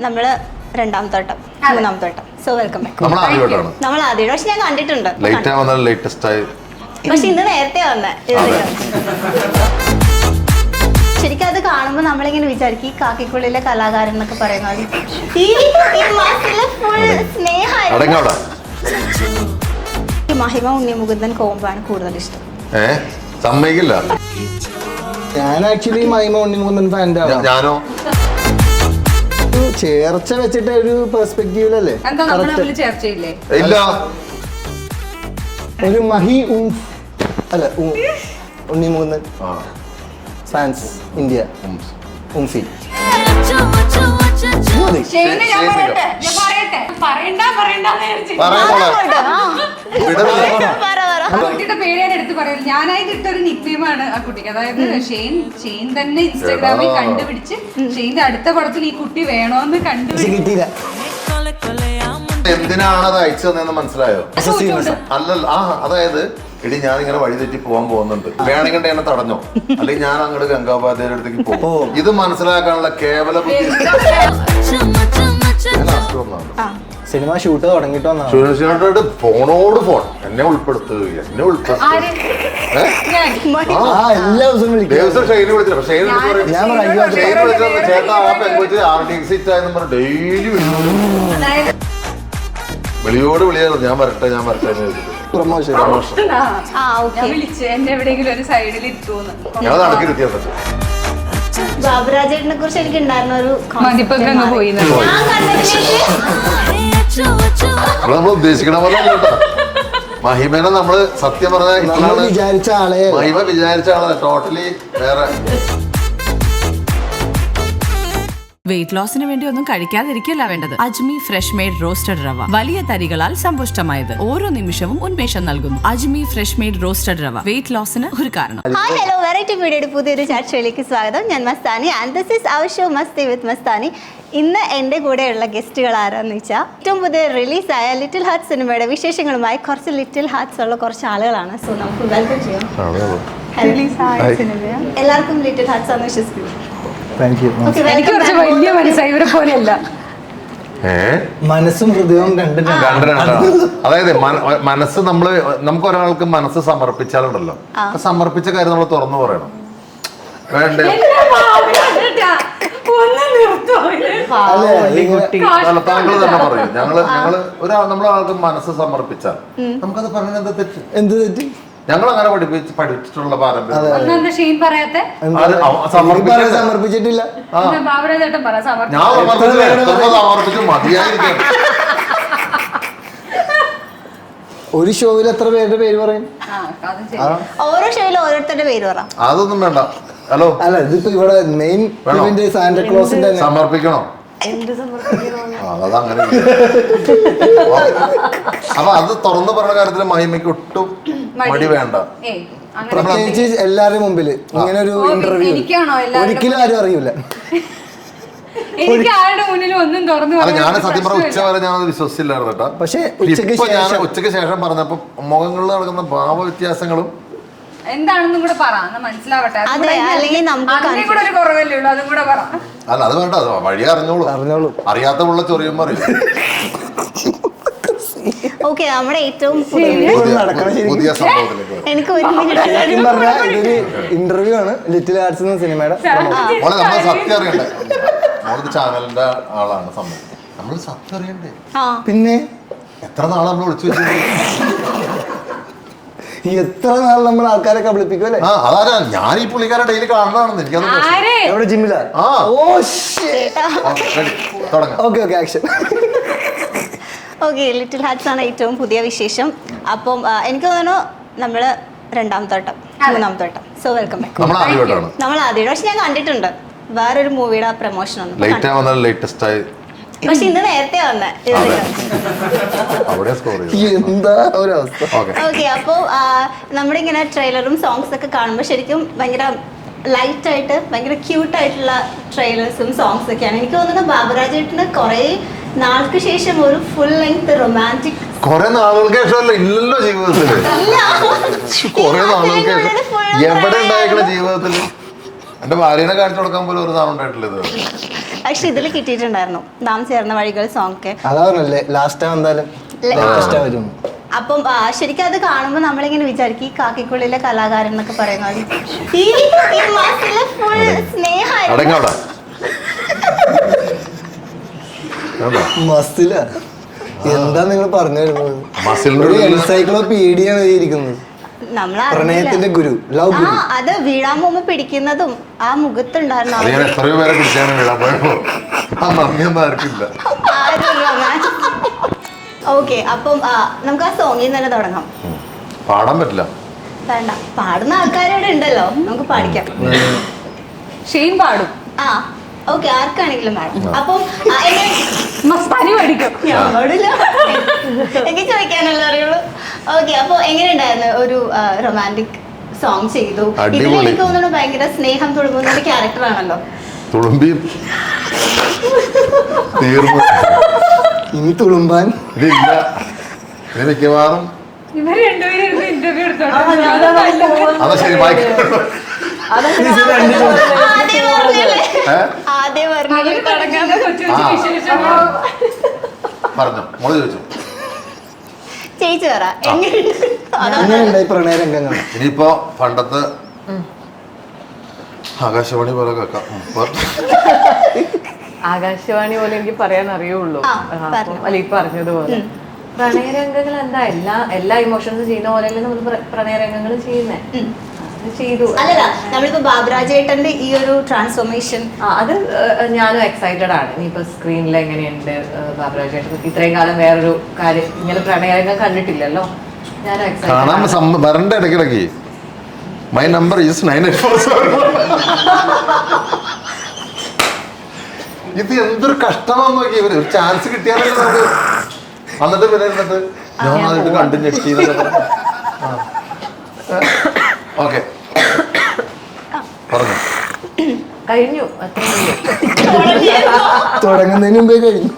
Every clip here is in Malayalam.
നമ്മള് രണ്ടാമത്തെ വട്ടം മൂന്നാമത്തെ വട്ടം. So welcome back. നമ്മൾ ആദ്യമായിട്ട് പക്ഷെ ഞാൻ കണ്ടിട്ടുണ്ട്. പക്ഷെ ഇന്ന് നേരത്തെ വന്നേ. ശരിക്കും അത് കാണുമ്പോ നമ്മളിങ്ങനെ വിചാരിക്കും ഈ കാക്കിക്കുള്ളിലെ കലാകാരൻ എന്നൊക്കെ പറയുന്നത് ഈ സ്നേഹമായിരുന്നു. മഹിമ ഉണ്ണിമുകുന്ദൻ കോമ്പാണ് കൂടുതൽ ഇഷ്ടം. സമ്മതിക്കില്ല. ഞാൻ ആക്ച്വലി മഹിമ ഉണ്ണിമുകുന്ദൻ ഫാൻ്റെ ഞാനോ ചേർച്ച വെച്ചിട്ട് ഒരു പെർസ്പെക്റ്റീവിലല്ലേ ഇല്ല. ഒരു മഹി അല്ല ഉണ്ണിമുകുന്ദൻ ഫാൻസ് ഇന്ത്യ ഉംഫി. കുട്ടിയുടെ പേര് ഞാൻ എടുത്ത് പറയും. ഞാനായിട്ട് ഇട്ടൊരു നിക്നെയിമാണ് ആ കുട്ടിക്ക്. അതായത് ഷെയ്ൻ തന്നെ ഇൻസ്റ്റാഗ്രാമിൽ കണ്ടുപിടിച്ച് ഷെയ്ന്റെ അടുത്ത പടത്തിൽ ഈ കുട്ടി വേണോന്ന് കണ്ടുപിടിച്ച് എന്തിനാണ് അത് അയച്ചു തന്നെന്ന് മനസ്സിലായോ? അല്ലല്ല. അതായത് എടി ഞാൻ ഇങ്ങനെ വഴി തെറ്റി പോകാൻ പോകുന്നുണ്ട്, വേണമെങ്കിൽ എന്നെ തടഞ്ഞോ, അല്ലെങ്കിൽ ഞാൻ അങ്ങോട്ട് ഗംഗാപാധ്യയുടെ അടുത്തേക്ക് പോകും. ഇത് മനസ്സിലാക്കാനുള്ള കേവല ബുദ്ധി. സിനിമ ഷൂട്ട് തുടങ്ങിട്ട് ഫോണോട് ഫോൺ എന്നെ ഉൾപ്പെടുത്തുക എല്ലാ ദിവസവും ദിവസം ഷെയ്നെ വിളിച്ചില്ല. ചേട്ടാ ആ പെൺകൊച്ച് ആർട്ടിസ്റ്റ് ആയെന്ന് പറഞ്ഞ് ഡെയിലി വിളിയോട് വിളിയായിരുന്നു. ഞാൻ വരട്ടെ പ്രൊമോഷൻ ഞാൻ നടക്കിരുത്തിയത്. ബാബുരാജേട്ടനെ കുറിച്ച് എനിക്ക് ഉണ്ടായിരുന്ന ഒരു നമ്മൾ ഉദ്ദേശിക്കണ പോലെ മഹിമേനെ നമ്മള് സത്യം പറഞ്ഞാൽ വിചാരിച്ച ആളെ മഹിമ വിചാരിച്ച ആളെ ടോട്ടലി വേറെ. വെയിറ്റ് ലോസിന് വേണ്ടി ഒന്നും കഴിക്കാതിരിക്കല്ല വേണ്ടത്. അജ്മി ഫ്രഷ് മെയ്ഡ് റോസ്റ്റഡ് റവ, വലിയ തരികളാൽ സമ്പുഷ്ടമായത്, ഓരോ നിമിഷവും ഉന്മേഷം നൽകുന്നു. അജ്മി ഫ്രഷ് മെയ്ഡ് റോസ്റ്റഡ് റവ, വെയിറ്റ് ലോസിന് ഒരു കാരണം. ഹായ് ഹലോ, വെറൈറ്റി വീഡിയോയുടെ പുതിയൊരു ചർച്ചയിലേക്ക് സ്വാഗതം. ഞാൻ Mastani and this is our show Masti with Mastani. ഇന്ന് എൻ്റെ കൂടെയുള്ള ഗസ്റ്റുകൾ ആരാന്ന് വെച്ചാൽ ഏറ്റവും പുതിയ റിലീസായ ലിറ്റിൽ ഹാർട്ട്സ് സിനിമയുടെ വിശേഷങ്ങളുമായി കുറച്ച് ലിറ്റിൽ ഹാർട്ട്സ് ഉള്ള കുറച്ച് ആളുകളാണ്. സോ നമുക്ക് വെൽക്കം ചെയ്യാം. എല്ലാവർക്കും ലിറ്റിൽ ഹാർട്ട്സ് ആണെന്ന് വിശ്വസിക്കുന്നു. എനിക്ക് കുറച്ച് വലിയ മനസ്സായി, ഇവരെ പോലെയല്ല. മനസ്സും ഹൃദയവും അതായത് മനസ്സ് നമുക്ക് ഒരാൾക്ക് മനസ്സ് സമർപ്പിച്ചാലുണ്ടല്ലോ, സമർപ്പിച്ച കാര്യം നമ്മൾ തുറന്നു പറയണം. വേണ്ടേ താങ്കൾ തന്നെ പറയും. നമ്മളൊരാൾക്ക് മനസ്സ് സമർപ്പിച്ചാൽ നമുക്കത് പറഞ്ഞ എന്ത് തെറ്റ്? ഞങ്ങൾ അങ്ങനെ പഠിപ്പിച്ചിട്ടുള്ള പാരമ്പര്യം. സമർപ്പിച്ചിട്ടില്ല. ഞാൻ സമർപ്പിച്ചു മതിയായിരിക്കും. ഒരു ഷോയിൽ എത്ര പേരുടെ പേര് പറയും? ഓരോ ഷോയിലും ഓരോരുത്തരുടെ പേര് പറ. അതൊന്നും വേണ്ട. ഹലോ അല്ല, ഇതിപ്പോ ഇവിടെ മെയിൻ സാന്റാക്ലോസിന്റെ സമർപ്പിക്കണോ? അതങ്ങനെ. അപ്പൊ അത് തുറന്നു പറഞ്ഞ കാര്യത്തിൽ മഹിമയ്ക്ക് ഒട്ടും മടി വേണ്ട. പ്രത്യേകിച്ച് എല്ലാവരുടെ മുമ്പിൽ ഇങ്ങനെ ഒരു ഇന്റർവ്യൂ ഒരിക്കലും ആരും അറിയില്ല. എനിക്ക് ആരുടെ മുന്നിലും ഒന്നും തുറന്നു. അല്ല, ഞാൻ സത്യം പറഞ്ഞ ഉച്ച വരെ ഞാൻ വിശ്വസിച്ചില്ലായിരുന്നു കേട്ടോ. പക്ഷെ ഉച്ചക്ക് ശേഷം പറഞ്ഞപ്പോ മുഖങ്ങളിൽ നടക്കുന്ന ഭാവ വ്യത്യാസങ്ങളും എന്താണെന്നും കൂടെ പറ, മനസ്സിലാവട്ടെ. അല്ല, അത് വേണ്ട. വഴി അറിഞ്ഞോളൂ. അറിയാത്ത ഉള്ള ചൊറിയും പറയും. ഓക്കെ, നമ്മുടെ ഏറ്റവും പുതിയ സംഭവത്തിലേക്ക് എനിക്ക് ഇതൊരു ഇന്റർവ്യൂ ആണ് ലിറ്റിൽ ഹാർട്ട്സ് എന്ന സിനിമയുടെ. മോളെ നമ്മൾ സത്യം അറിയണ്ടേ? മോളത് ചാനലിന്റെ ആളാണ്. നമ്മൾ സത്യം അറിയണ്ടേ? പിന്നെ എത്ര നാളെ നമ്മൾ വിളിച്ചു വെച്ചിട്ടുണ്ട്? എത്ര നാൾ നമ്മൾ ആൾക്കാരെ കബളിപ്പിക്കും അല്ലേ? അതാരാ? ഞാൻ ഈ പുള്ളിക്കാരെ ഡെയിലി കാണുന്നതാണെന്ന് എനിക്കത്. എവിടെ? ജിമ്മിലാ? Okay action. Okay, Little Hearts ആണ് ഏറ്റവും പുതിയ വിശേഷം. അപ്പം എനിക്ക് തോന്നുന്നു നമ്മള് രണ്ടാമത്തെ വട്ടം മൂന്നാമത്തെ വട്ടം. So welcome back. നമ്മൾ ആദ്യമായിട്ട് പക്ഷെ ഞാൻ കണ്ടിട്ടുണ്ട് വേറൊരു മൂവിയുടെ പ്രൊമോഷൻ ഒന്നും. പക്ഷെ ഇന്ന് നേരത്തെ വന്നേ. ഓക്കെ, അപ്പോൾ നമ്മുടെ ഇങ്ങനെ ട്രെയിലറും സോങ്സ് ഒക്കെ കാണുമ്പോൾ ശരിക്കും ഭയങ്കര ലൈറ്റ് ആയിട്ട് ഭയങ്കര ക്യൂട്ടായിട്ടുള്ള ട്രെയിലേഴ്സും സോങ്സ് ഒക്കെയാണ്. എനിക്ക് തോന്നുന്നു ബാബുരാജേട്ടന് കുറെ നാൾക്ക് ശേഷം ഒരു ഫുൾ ലെങ്ത് റൊമാൻറ്റിക് കുറെ നാളുകൾക്ക് ശേഷം ഇല്ലല്ലോ ജീവിതത്തിൽ. കുറെ നാളുകൾക്ക് ശേഷം എവിടെ ഉണ്ടായിരിക്കണ ജീവിതത്തിൽ? എന്റെ ഭാര്യനെ കാണിച്ചു കൊടുക്കാൻ പോലും ഒരു നാളുണ്ടായിട്ടില്ല. ഇത് പക്ഷെ ഇതിൽ കിട്ടിയിട്ടുണ്ടായിരുന്നു നാം ചേർന്ന വഴികൾ സോങ് ഒക്കെ. അതാ പറഞ്ഞല്ലേ ലാസ്റ്റ് എന്തായാലും ലാസ്റ്റ് വരും. അപ്പം ശരിക്കും അത് കാണുമ്പോൾ നമ്മളിങ്ങനെ വിചാരിക്കും ഈ കാക്കിക്കുള്ളിലെ കലാകാരൻ എന്നൊക്കെ പറയുന്നത് ഈ മാസത്തിലെ ഫുൾ സ്നേഹമായിരുന്നു. അടങ്ങാടാ മസില എന്താ നിങ്ങൾ പറഞ്ഞു വരുന്നത്? മസിലിന്റെ ഒരു എൻസൈക്ലോപീഡിയാണ് ഇരിക്കുന്നത്. പ്രണയത്തിന്റെ ഗുരു, ലവ് ഗുരു. അത് വീഴാൻ പോകുമ്പോ പിടിക്കുന്നതും ആ മുഖത്തുണ്ടായിരുന്നു അത് ഞാൻ എത്രയോ പേരെ പിടിച്ചാണ് വീഴാൻ പോയപ്പോ ആ നന്ദിയൊന്നും ആർക്കില്ല. ഓക്കെ, അപ്പം നമുക്ക് ആ സോങ്ങിൽ നിന്ന് തന്നെ തുടങ്ങാം. പാടാൻ പറ്റില്ല, വേണ്ട, പാടുന്ന ആൾക്കാരിവിടെ ഉണ്ടല്ലോ, നമുക്ക് പാടിക്കാം. ഷെയ്ൻ പാടും. ആ ഓക്കെ, ആർക്കാണെങ്കിലും പാടാം. അപ്പം മസ്താനി പഠിക്കും. എനിക്ക് ചോദിക്കാനല്ല അറിയുള്ളൂ. ഓക്കെ, അപ്പൊ എങ്ങനെയുണ്ടായിരുന്നു ഒരു റൊമാൻറ്റിക് സോങ് ചെയ്തു? ഇതിൽ എനിക്ക് തോന്നുന്നു ഭയങ്കര സ്നേഹം തുളുമ്പുന്ന ഒരു ക്യാരക്ടറാണല്ലോ. തുളുമ്പി തീർന്നു. ഇനി തുളുമ്പാൻ ഇതില്ല, ഇത് മിക്കവാറും ഇവര് രണ്ടുപേരും ഇന്റർവ്യൂ എടുത്തോളൂ. അതാ ശരി. ആദ്യം പറഞ്ഞോ, മോള് ചോദിച്ചു. ചേച്ചി പറ എങ്ങനെയുണ്ട് ഈ പ്രണയ രംഗങ്ങൾ? ഇനിയിപ്പോ പണ്ടത്തെ ആകാശവാണി പോലെ കേൾക്കാം. ആകാശവാണി പോലെ എനിക്ക് പറയാൻ അറിയുള്ളൂ. അല്ല, ഈ പറഞ്ഞതുപോലെ പ്രണയരംഗങ്ങൾ എന്താ എല്ലാ ഇമോഷൻസും ചെയ്യുന്ന പോലെയല്ലേ നമ്മൾ പ്രണയരംഗങ്ങൾ ചെയ്യുന്നേ. ചെയ്തു. അല്ലല്ല, നമ്മളിപ്പോ ബാബുരാജേട്ടന്റെ ഈ ഒരു ട്രാൻസ്ഫോർമേഷൻ അത് ഞാനും എക്സൈറ്റഡ് ആണ്. ഇനിയിപ്പോ സ്ക്രീനിൽ എങ്ങനെയുണ്ട് ബാബുരാജേട്ടൻ, ഇത്രയും കാലം വേറൊരു കാര്യം ഇങ്ങനെ പ്രണയരംഗം കണ്ടിട്ടില്ലല്ലോ. ഞാനും എക്സൈറ്റഡ്. വരണ്ട ഇടയ്ക്കിടയ്ക്ക്. My number is 9847. ഇത് എന്തൊരു കഷ്ടമാന്ന് നോക്കി. ഇവര് ഒരു ചാൻസ് കിട്ടിയാലല്ലോ നമുക്ക്. എന്നിട്ട് പിന്നെ ഇരുന്നിട്ട് ഞാൻ അതിട്ട് കണ്ടു ഞെട്ടി. ഓക്കെ, പറഞ്ഞു കഴിഞ്ഞു. തുടങ്ങുന്നതിന് മുമ്പേ കഴിഞ്ഞു.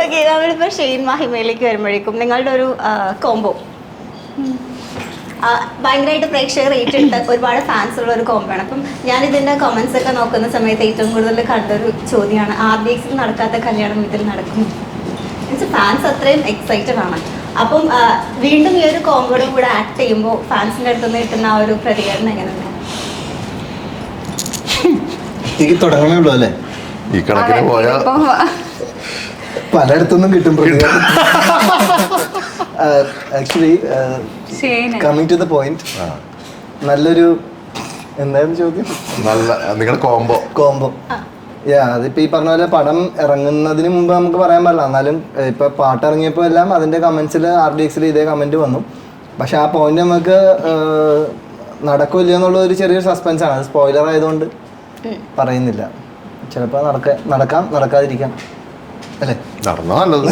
ഓക്കെ, നമ്മളിപ്പോ ഷെയ്ൻ മഹിമയിലേക്ക് വരുമ്പോഴേക്കും നിങ്ങളുടെ ഒരു കോംബോ ഭയങ്കരമായിട്ട് പ്രേക്ഷകർ ഏറ്റിട്ട് ഒരുപാട് ഫാൻസ് ഉള്ള ഒരു കോംബോയാണ്. അപ്പം ഞാൻ ഇതിന്റെ കമന്റ്സ് ഒക്കെ നോക്കുന്ന സമയത്ത് ഏറ്റവും കൂടുതൽ കണ്ടൊരു ചോദ്യമാണ് RDX നടക്കാത്ത കല്യാണം ഇതിൽ നടക്കും. ഫാൻസ് അത്രയും എക്സൈറ്റഡ് ആണ്. അപ്പം വീണ്ടും ഈ ഒരു കോംബോയുടെ കൂടെ ആക്ട് ചെയ്യുമ്പോൾ ഫാൻസിന്റെ അടുത്തുനിന്ന് കിട്ടുന്ന ആ ഒരു പ്രതികരണം എങ്ങനെയാണ്? എനിക്ക് തുടങ്ങണേ ഉള്ളൂ അല്ലേ? ഈ കണക്കിന് പോയാ പലയിടത്തുനിന്നും കിട്ടും പ്രതികരണം. Actually coming to the point, നല്ലൊരു എന്തായിരുന്നു ചോദ്യം? നല്ല നിങ്ങളുടെ കോംബോ. അതിപ്പോ ഈ പറഞ്ഞ പോലെ പടം ഇറങ്ങുന്നതിന് മുമ്പ് നമുക്ക് പറയാൻ പാടില്ല. എന്നാലും ഇപ്പൊ പാട്ട് ഇറങ്ങിയപ്പോ എല്ലാം അതിന്റെ കമന്റ്സിൽ RDXൽ ഇതേ കമന്റ് വന്നു. പക്ഷെ ആ പോയിന്റ് നമുക്ക് നടക്കില്ല എന്നുള്ള ഒരു ചെറിയൊരു സസ്പെൻസ് ആണ്. അത് സ്പോയിലർ ആയതുകൊണ്ട് പറയുന്നില്ല. ചിലപ്പോ നടക്കാം, നടക്കാതിരിക്കാം അല്ലേ? നടന്നാ നല്ലത്.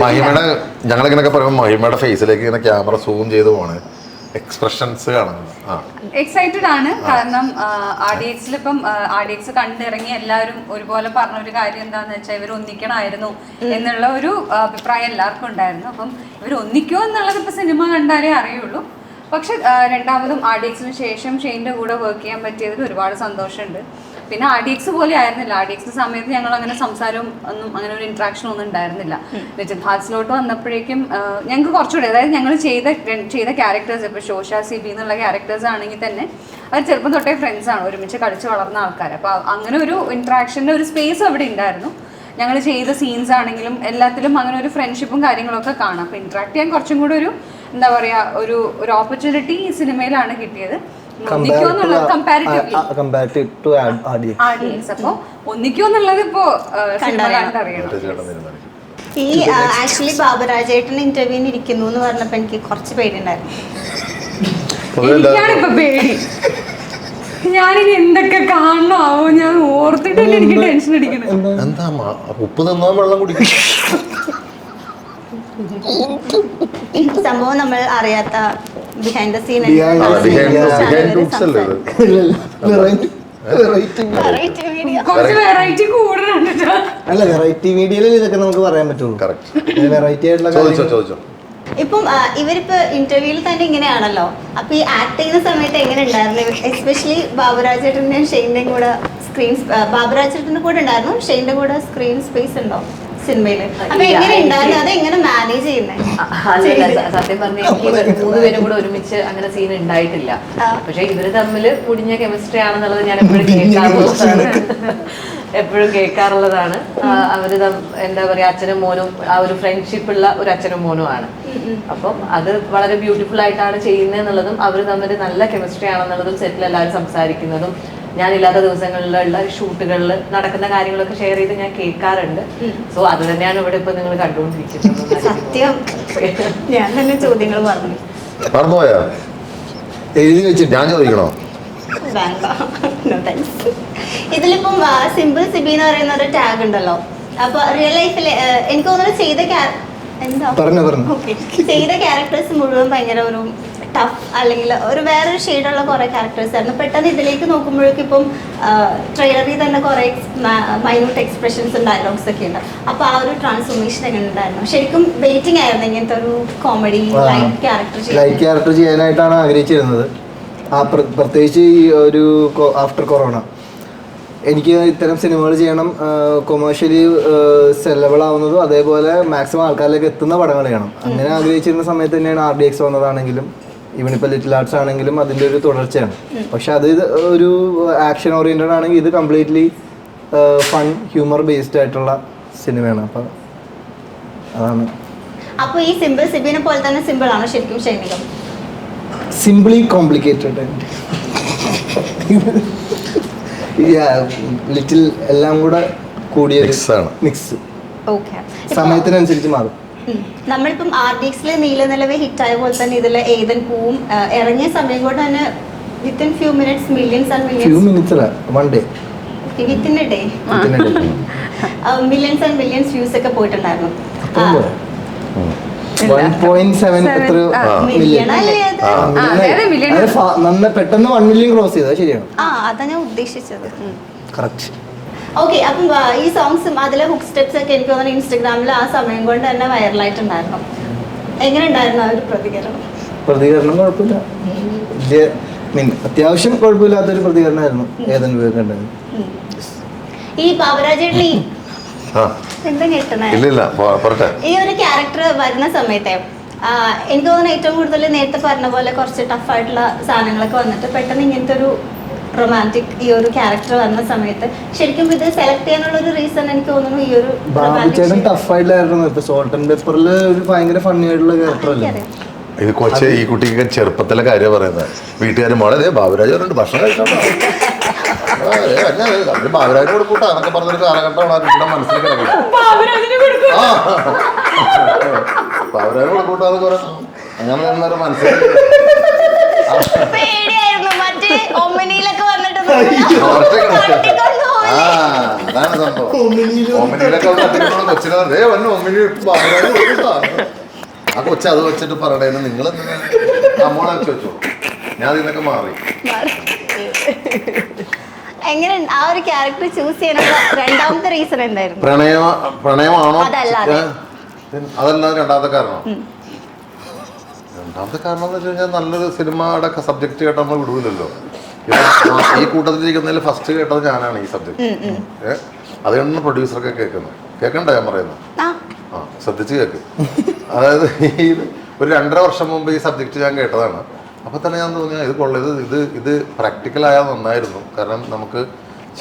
മഹിമയുടെ ഞങ്ങളിങ്ങനൊക്കെ പറയുമ്പോൾ മഹിമയുടെ ഫേസിലേക്ക് ഇങ്ങനെ ക്യാമറ സൂം ചെയ്ത് പോണേ, എക്സ്പ്രഷൻസ് കാണുന്നത്. എക്സൈറ്റഡ് ആണ്. കാരണം RDXൽ ഇപ്പം RDX കണ്ടിറങ്ങി എല്ലാവരും ഒരുപോലെ പറഞ്ഞൊരു കാര്യം എന്താന്ന് വെച്ചാൽ ഇവർ ഒന്നിക്കണമായിരുന്നു എന്നുള്ള ഒരു അഭിപ്രായം എല്ലാവർക്കും ഉണ്ടായിരുന്നു. അപ്പം ഇവർ ഒന്നിക്കോ എന്നുള്ളത് ഇപ്പൊ സിനിമ കണ്ടാലേ അറിയുള്ളൂ. പക്ഷെ രണ്ടാമതും RDXന് ശേഷം ഷെയ്ൻ്റെ കൂടെ വർക്ക് ചെയ്യാൻ പറ്റിയതിൽ ഒരുപാട് സന്തോഷമുണ്ട്. പിന്നെ RDX പോലെ ആയിരുന്നില്ല. RDX സമയത്ത് ഞങ്ങൾ അങ്ങനെ സംസാരവും ഒന്നും അങ്ങനെ ഒരു ഇന്ററാക്ഷൻ ഒന്നും ഉണ്ടായിരുന്നില്ല. ലിറ്റിൽ ഹാർട്സിലോട്ട് വന്നപ്പോഴേക്കും ഞങ്ങൾക്ക് കുറച്ചുകൂടി, അതായത് ഞങ്ങൾ ചെയ്ത ക്യാരക്ടേഴ്സ്, ഇപ്പോൾ ശോഷ സിബി എന്നുള്ള ക്യാരക്ടേഴ്സ് ആണെങ്കിൽ തന്നെ അവർ ചെറുപ്പം തൊട്ടേ ഫ്രണ്ട്സ് ആണ്, ഒരുമിച്ച് കളിച്ച് വളർന്ന ആൾക്കാർ. അപ്പോൾ അങ്ങനെ ഒരു ഇന്ററാക്ഷൻ്റെ ഒരു സ്പേസ് അവിടെ ഉണ്ടായിരുന്നു. ഞങ്ങൾ ചെയ്ത സീൻസ് ആണെങ്കിലും എല്ലാത്തിലും അങ്ങനെ ഒരു ഫ്രണ്ട്ഷിപ്പും കാര്യങ്ങളൊക്കെ കാണാം. അപ്പോൾ ഇന്ററാക്ട് ചെയ്യാൻ കുറച്ചും കൂടി ഒരു എന്താ പറയുക ഒരു ഓപ്പർച്യൂണിറ്റി ഈ സിനിമയിലാണ് കിട്ടിയത്. ഒന്നിക്കോന്നുള്ളത് ഇപ്പോ കണ്ടറിയണം. ഈ ആക്ച്വലി ബാബുരാജേട്ടൻ ഇന്റർവ്യൂവിന് ഇരിക്കുന്നു എന്ന് പറഞ്ഞപ്പോ എനിക്ക് കുറച്ച് പേടിയുണ്ടായിരുന്നു. എനിക്കാണിപ്പോ പേടി. ഞാനിനി എന്തൊക്കെ കാണണമാവോ ഞാൻ ഓർത്തിട്ടല്ലേ എനിക്ക് ടെൻഷൻ അടിക്കുന്നത്. എന്താ ഉപ്പ് തന്നോ വെള്ളം കുടിക്കും? സംഭവം നമ്മൾ അറിയാത്ത ബിഹൈൻഡ് ദ സീൻ കുറച്ച് വെറൈറ്റി കൂടുതലുണ്ട്. അല്ല, വെറൈറ്റി മീഡിയയിൽ ഇതൊക്കെ നമുക്ക് പറയാൻ പറ്റുള്ളൂ. വെറൈറ്റി ആയിട്ടുള്ള ചോദിച്ചോ. ഇപ്പം ഇവരിപ്പോ ഇന്റർവ്യൂവിൽ തന്നെ ഇങ്ങനെയാണല്ലോ, അപ്പൊ ഈ ആക്ട് ചെയ്യുന്ന സമയത്ത് എങ്ങനെ ഉണ്ടായിരുന്നു? എസ്പെഷ്യലി ബാബുരാജേട്ടന്റെയും ഷെയ്ന്റെയും കൂടെ സ്ക്രീൻ, ബാബുരാജേട്ടന്റെ കൂടെ ഉണ്ടായിരുന്നു, ഷെയ്ന്റെ കൂടെ സ്ക്രീൻ സ്പേസ് ഉണ്ടോ സിനിമയില്? അപ്പൊ എങ്ങനെ ഉണ്ടായിരുന്നു, അത് എങ്ങനെ മാനേജ് ചെയ്യുന്നത്? അല്ലല്ല, സത്യം പറഞ്ഞ എനിക്ക് 3 പേരും കൂടെ ഒരുമിച്ച് അങ്ങനെ സീൻ ഉണ്ടായിട്ടില്ല. പക്ഷെ ഇവര് തമ്മില് മുടിഞ്ഞ കെമിസ്ട്രി ആണെന്നുള്ളത് ഞാൻ എപ്പോഴും കേൾക്കാറുള്ളതാണ്. അവര് എന്താ പറയാ, അച്ഛനും മോനും ആ ഒരു ഫ്രണ്ട്ഷിപ്പ് ഉള്ള ഒരു അച്ഛനും മോനും ആണ്. അപ്പം അത് വളരെ ബ്യൂട്ടിഫുൾ ആയിട്ടാണ് ചെയ്യുന്നതെന്നുള്ളതും അവര് തമ്മിൽ നല്ല കെമിസ്ട്രി ആണെന്നുള്ളതും സെറ്റിൽ എല്ലാവരും സംസാരിക്കുന്നതും ഞാനില്ലാത്ത ദിവസങ്ങളിലുള്ള ഷൂട്ടുകളിൽ നടക്കുന്ന കാര്യങ്ങളൊക്കെ ഷെയർ ചെയ്ത് ഞാൻ കേൾക്കാറുണ്ട്. സോ അത് തന്നെയാണ് ഇവിടെ ഇപ്പൊ നിങ്ങൾ കണ്ടുകൊണ്ടിരിക്കുന്നത്. സത്യം, ഞാൻ തന്നെ ചോദ്യങ്ങൾ പറഞ്ഞു മറന്നുപോയാ? എഴുതി വെച്ചിട്ട് ഞാൻ ചോദിക്കണോ? ഇതിലിപ്പം സിമ്പിൾ സിബി എന്ന് പറയുന്ന ഒരു ടാഗ് ഉണ്ടല്ലോ, അപ്പൊ റിയൽ ലൈഫിൽ എനിക്ക് തോന്നുന്നു ചെയ്ത ക്യാരക്ടേഴ്സ് മുഴുവൻ ഭയങ്കര ഒരു ടഫ് അല്ലെങ്കിൽ ഒരു വേറൊരു ഷെയ്ഡുള്ള കുറെ ക്യാരക്ടേഴ്സ് ആയിരുന്നു. പെട്ടെന്ന് ഇതിലേക്ക് നോക്കുമ്പോഴേക്കും ഇപ്പം ട്രെയിലറിൽ തന്നെ കുറെ മൈന്യൂട്ട് എക്സ്പ്രഷൻസും ഡയലോഗ്സ് ഒക്കെ ഉണ്ട്. അപ്പൊ ആ ഒരു ട്രാൻസ്ഫോർമേഷൻ എങ്ങനെ ഉണ്ടായിരുന്നു? ശരിക്കും വെയിറ്റിംഗ് ആയിരുന്നു ഇങ്ങനത്തെ ഒരു കോമഡി ലൈറ്റ് ക്യാരക്ടർ ചെയ്യാനായിട്ടാണ് ആഗ്രഹിച്ചിരുന്നത്. പ്രത്യേകിച്ച് ഈ ഒരു ആഫ്റ്റർ കൊറോണ എനിക്ക് ഇത്തരം സിനിമകൾ ചെയ്യണം, കൊമേഴ്ഷ്യലി സെലബിൾ ആവുന്നതും അതേപോലെ മാക്സിമം ആൾക്കാരിലേക്ക് എത്തുന്ന പടങ്ങൾ ചെയ്യണം. അങ്ങനെ ആഗ്രഹിച്ചിരുന്ന സമയത്ത് തന്നെയാണ് RDX വന്നതാണെങ്കിലും ഇവനിപ്പോൾ ലിറ്റിൽ ആർട്സ് ആണെങ്കിലും അതിൻ്റെ ഒരു തുടർച്ചയാണ്. പക്ഷെ അത് ഒരു ആക്ഷൻ ഓറിയൻറ്റഡ് ആണെങ്കിൽ ഇത് കംപ്ലീറ്റ്ലി ഫൺ ഹ്യൂമർ ബേസ്ഡ് ആയിട്ടുള്ള സിനിമയാണ്. അപ്പം അതാണ്. അപ്പോൾ ഈ സിമ്പിൾ സിബിനെ പോലെ തന്നെ സിമ്പിൾ ആണോ ശരിക്കും ഷൈനികം? സിംപ്ലി കോംപ്ലിക്കേറ്റഡ് ലിറ്റിൽ എല്ലാം കൂടെ കൂടിയ മിക്സ് സമയത്തിനനുസരിച്ച് മാറും. നമ്മളിപ്പം RDXല് നീലനിലവെ ഹിറ്റായ പോലെ തന്നെ ഇതില് ഏതൻ പൂവും ഇറങ്ങിയ സമയം കൊണ്ട് തന്നെ within few minutes millions and millions views ഒക്കെ പോയിട്ടുണ്ടായിരുന്നു. 1.7 പെട്ടെന്ന് 1 മില്യൺ ക്രോസ് ചെയ്തത് ശരിയാണ്. അതാ ഞാൻ ഉദ്ദേശിച്ചത്. ഓക്കെ, അപ്പം ഈ സോങ്സും അതിലെ ഹുക്ക് സ്റ്റെപ്സ് ഒക്കെ എനിക്ക് തോന്നുന്നു ഇൻസ്റ്റഗ്രാമിൽ ആ സമയം കൊണ്ട് തന്നെ വൈറലായിട്ടുണ്ടായിരുന്നു. എങ്ങനെ ഉണ്ടായിരുന്നു ആ ഒരു പ്രതികരണം? കുഴപ്പമില്ല, അത്യാവശ്യം കുഴപ്പമില്ലാത്തൊരു പ്രതികരണമായിരുന്നു ഏതെങ്കിലും ഉപയോഗിക്കേണ്ടത്. ഈ ബാബുരാജേട്ടൻ എന്താ കേട്ടണേ, ഈ ഒരു ക്യാരക്ടർ വരുന്ന സമയത്തെ എനിക്ക് തോന്നുന്നു ഏറ്റവും കൂടുതൽ നേരത്തെ പറഞ്ഞ പോലെ കുറച്ച് ടഫായിട്ടുള്ള സാധനങ്ങളൊക്കെ വന്നിട്ട് പെട്ടെന്ന് ഇങ്ങനത്തെ ഒരു റൊമാൻറ്റിക് ഈ ഒരു ക്യാരക്ടർ വന്ന സമയത്ത് ശരിക്കും ഇത് സെലക്ട് ചെയ്യാനുള്ള ഒരു റീസൺ എനിക്ക് തോന്നുന്നു ഈ ഒരു ബാബുചേട്ടൻ ടഫായിട്ടായിരുന്നു. സോൾട്ട് ആൻഡ് പെപ്പറിൽ ഒരു ഭയങ്കര ഫണ്ണി ആയിട്ടുള്ള ക്യാരക്ടർ അല്ലേ ഇത്? കൊച്ചെ ഈ കുട്ടിക്ക് ചെറുപ്പത്തിലെ കാര്യം പറയുന്നത്. വീട്ടുകാരും മോളെ ബാബുരാജ് പറഞ്ഞിട്ട് ഭക്ഷണം കഴിച്ചോട്ടോ, ബാബുരാജിനോട് കൂട്ടാ എന്നൊക്കെ പറഞ്ഞൊരു കാലഘട്ടമാണ് ആ കുട്ടിയുടെ മനസ്സിൽ കിടക്കുന്നത്. ബാബുരാജിനോട് കൂട്ടാന്നൊക്കെ പറഞ്ഞു അങ്ങനെ എന്നൊരു മനസ്സിൽ അതാണ് സംഭവം. ഒമിനിയിലൊക്കെ കൊച്ചിനെ ഒമിനി ബാബുരാജ് കൂട്ടാ ആ കൊച്ചു അത് വെച്ചിട്ട് പറയണേന്ന് നിങ്ങൾ നമ്മളെ വെച്ചോ. ഞാൻ ഇതിനൊക്കെ മാറി. എങ്ങനെ ആ ഒരു ക്യാരക്ടർ ചൂസ് ചെയ്യാനുള്ള രണ്ടാമത്തെ റീസൺ എന്തായിരുന്നു? പ്രണയമാണോ? അതല്ലാതെ രണ്ടാമത്തെ കാരണം. രണ്ടാമത്തെ കാരണം എന്ന് വെച്ച് കഴിഞ്ഞാൽ നല്ലൊരു സിനിമയുടെ സബ്ജക്ട് കേട്ടാൽ നമ്മൾ വിടൂലല്ലോ. ഈ കൂട്ടത്തിലിരിക്കുന്നതിൽ ഫസ്റ്റ് കേട്ടത് ഞാനാണ് ഈ സബ്ജക്ട്. അതുകൊണ്ടാണ് പ്രൊഡ്യൂസറൊക്കെ കേൾക്കണ്ട ഞാൻ പറയുന്നത്. ശ്രദ്ധിച്ച് കേൾക്ക്. അതായത് ഒരു 2.5 വർഷം മുമ്പ് ഈ സബ്ജക്റ്റ് ഞാൻ കേട്ടതാണ്. അപ്പോൾ തന്നെ ഞാൻ തോന്നിയാൽ ഇത് കൊള്ളത് ഇത് പ്രാക്ടിക്കലായാൽ നന്നായിരുന്നു. കാരണം നമുക്ക്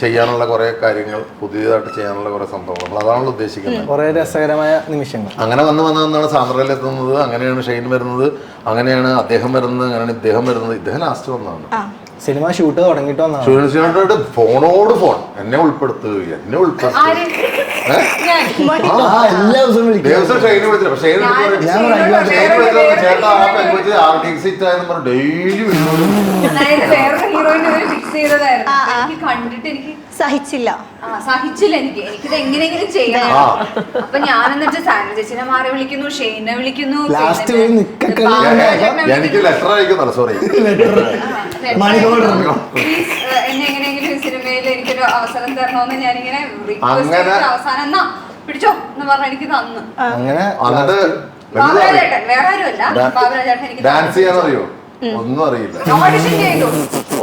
ചെയ്യാനുള്ള കുറേ കാര്യങ്ങൾ, പുതിയതായിട്ട് ചെയ്യാനുള്ള കുറേ സംഭവങ്ങൾ, നമ്മൾ അതാണല്ലോ ഉദ്ദേശിക്കുന്നത്. കുറേ രസകരമായ നിമിഷങ്ങൾ അങ്ങനെ വന്നാണ് സാന്ദ്രയിൽ എത്തുന്നത്, അങ്ങനെയാണ് ഷെയ്ൻ വരുന്നത്, അങ്ങനെയാണ് അദ്ദേഹം വരുന്നത്, അങ്ങനെയാണ് ഇദ്ദേഹം വരുന്നത്. ഇദ്ദേഹം ലാസ്റ്റ് വന്നതാണ്. സിനിമ ഷൂട്ട് തുടങ്ങിയിട്ട് ഫോണോട് ഫോൺ എന്നെ ഉൾപ്പെടുത്തുക സഹിച്ചില്ല. എനിക്കിത് എങ്ങനെയെങ്കിലും ചെയ്യണം. അപ്പൊ ഞാൻ എന്നിട്ട് സാൻഡ്ര ചേച്ചിനെ മാറി വിളിക്കുന്നു, ഷെയ്നെ വിളിക്കുന്നു, എനിക്ക് ലെറ്റർ അയക്കുന്നല്ല, സോറി, എന്നെ എങ്ങനെയെങ്കിലും ഈ സിനിമയിൽ എനിക്കൊരു അവസരം തരണമെന്ന് ഞാനിങ്ങനെ അവസാനം എന്നാ പിടിച്ചോ എന്ന് പറഞ്ഞ എനിക്ക് തന്നു. എന്നിട്ട് ബാബുരാജേട്ടൻ വേറെ ആരുമല്ല. ബാബുരാജേട്ടൻ എനിക്ക് ഡാൻസ് ചെയ്യാൻ അറിയോ? ഒന്നും അറിയില്ല. ഓഡിഷൻ ചെയ്തു.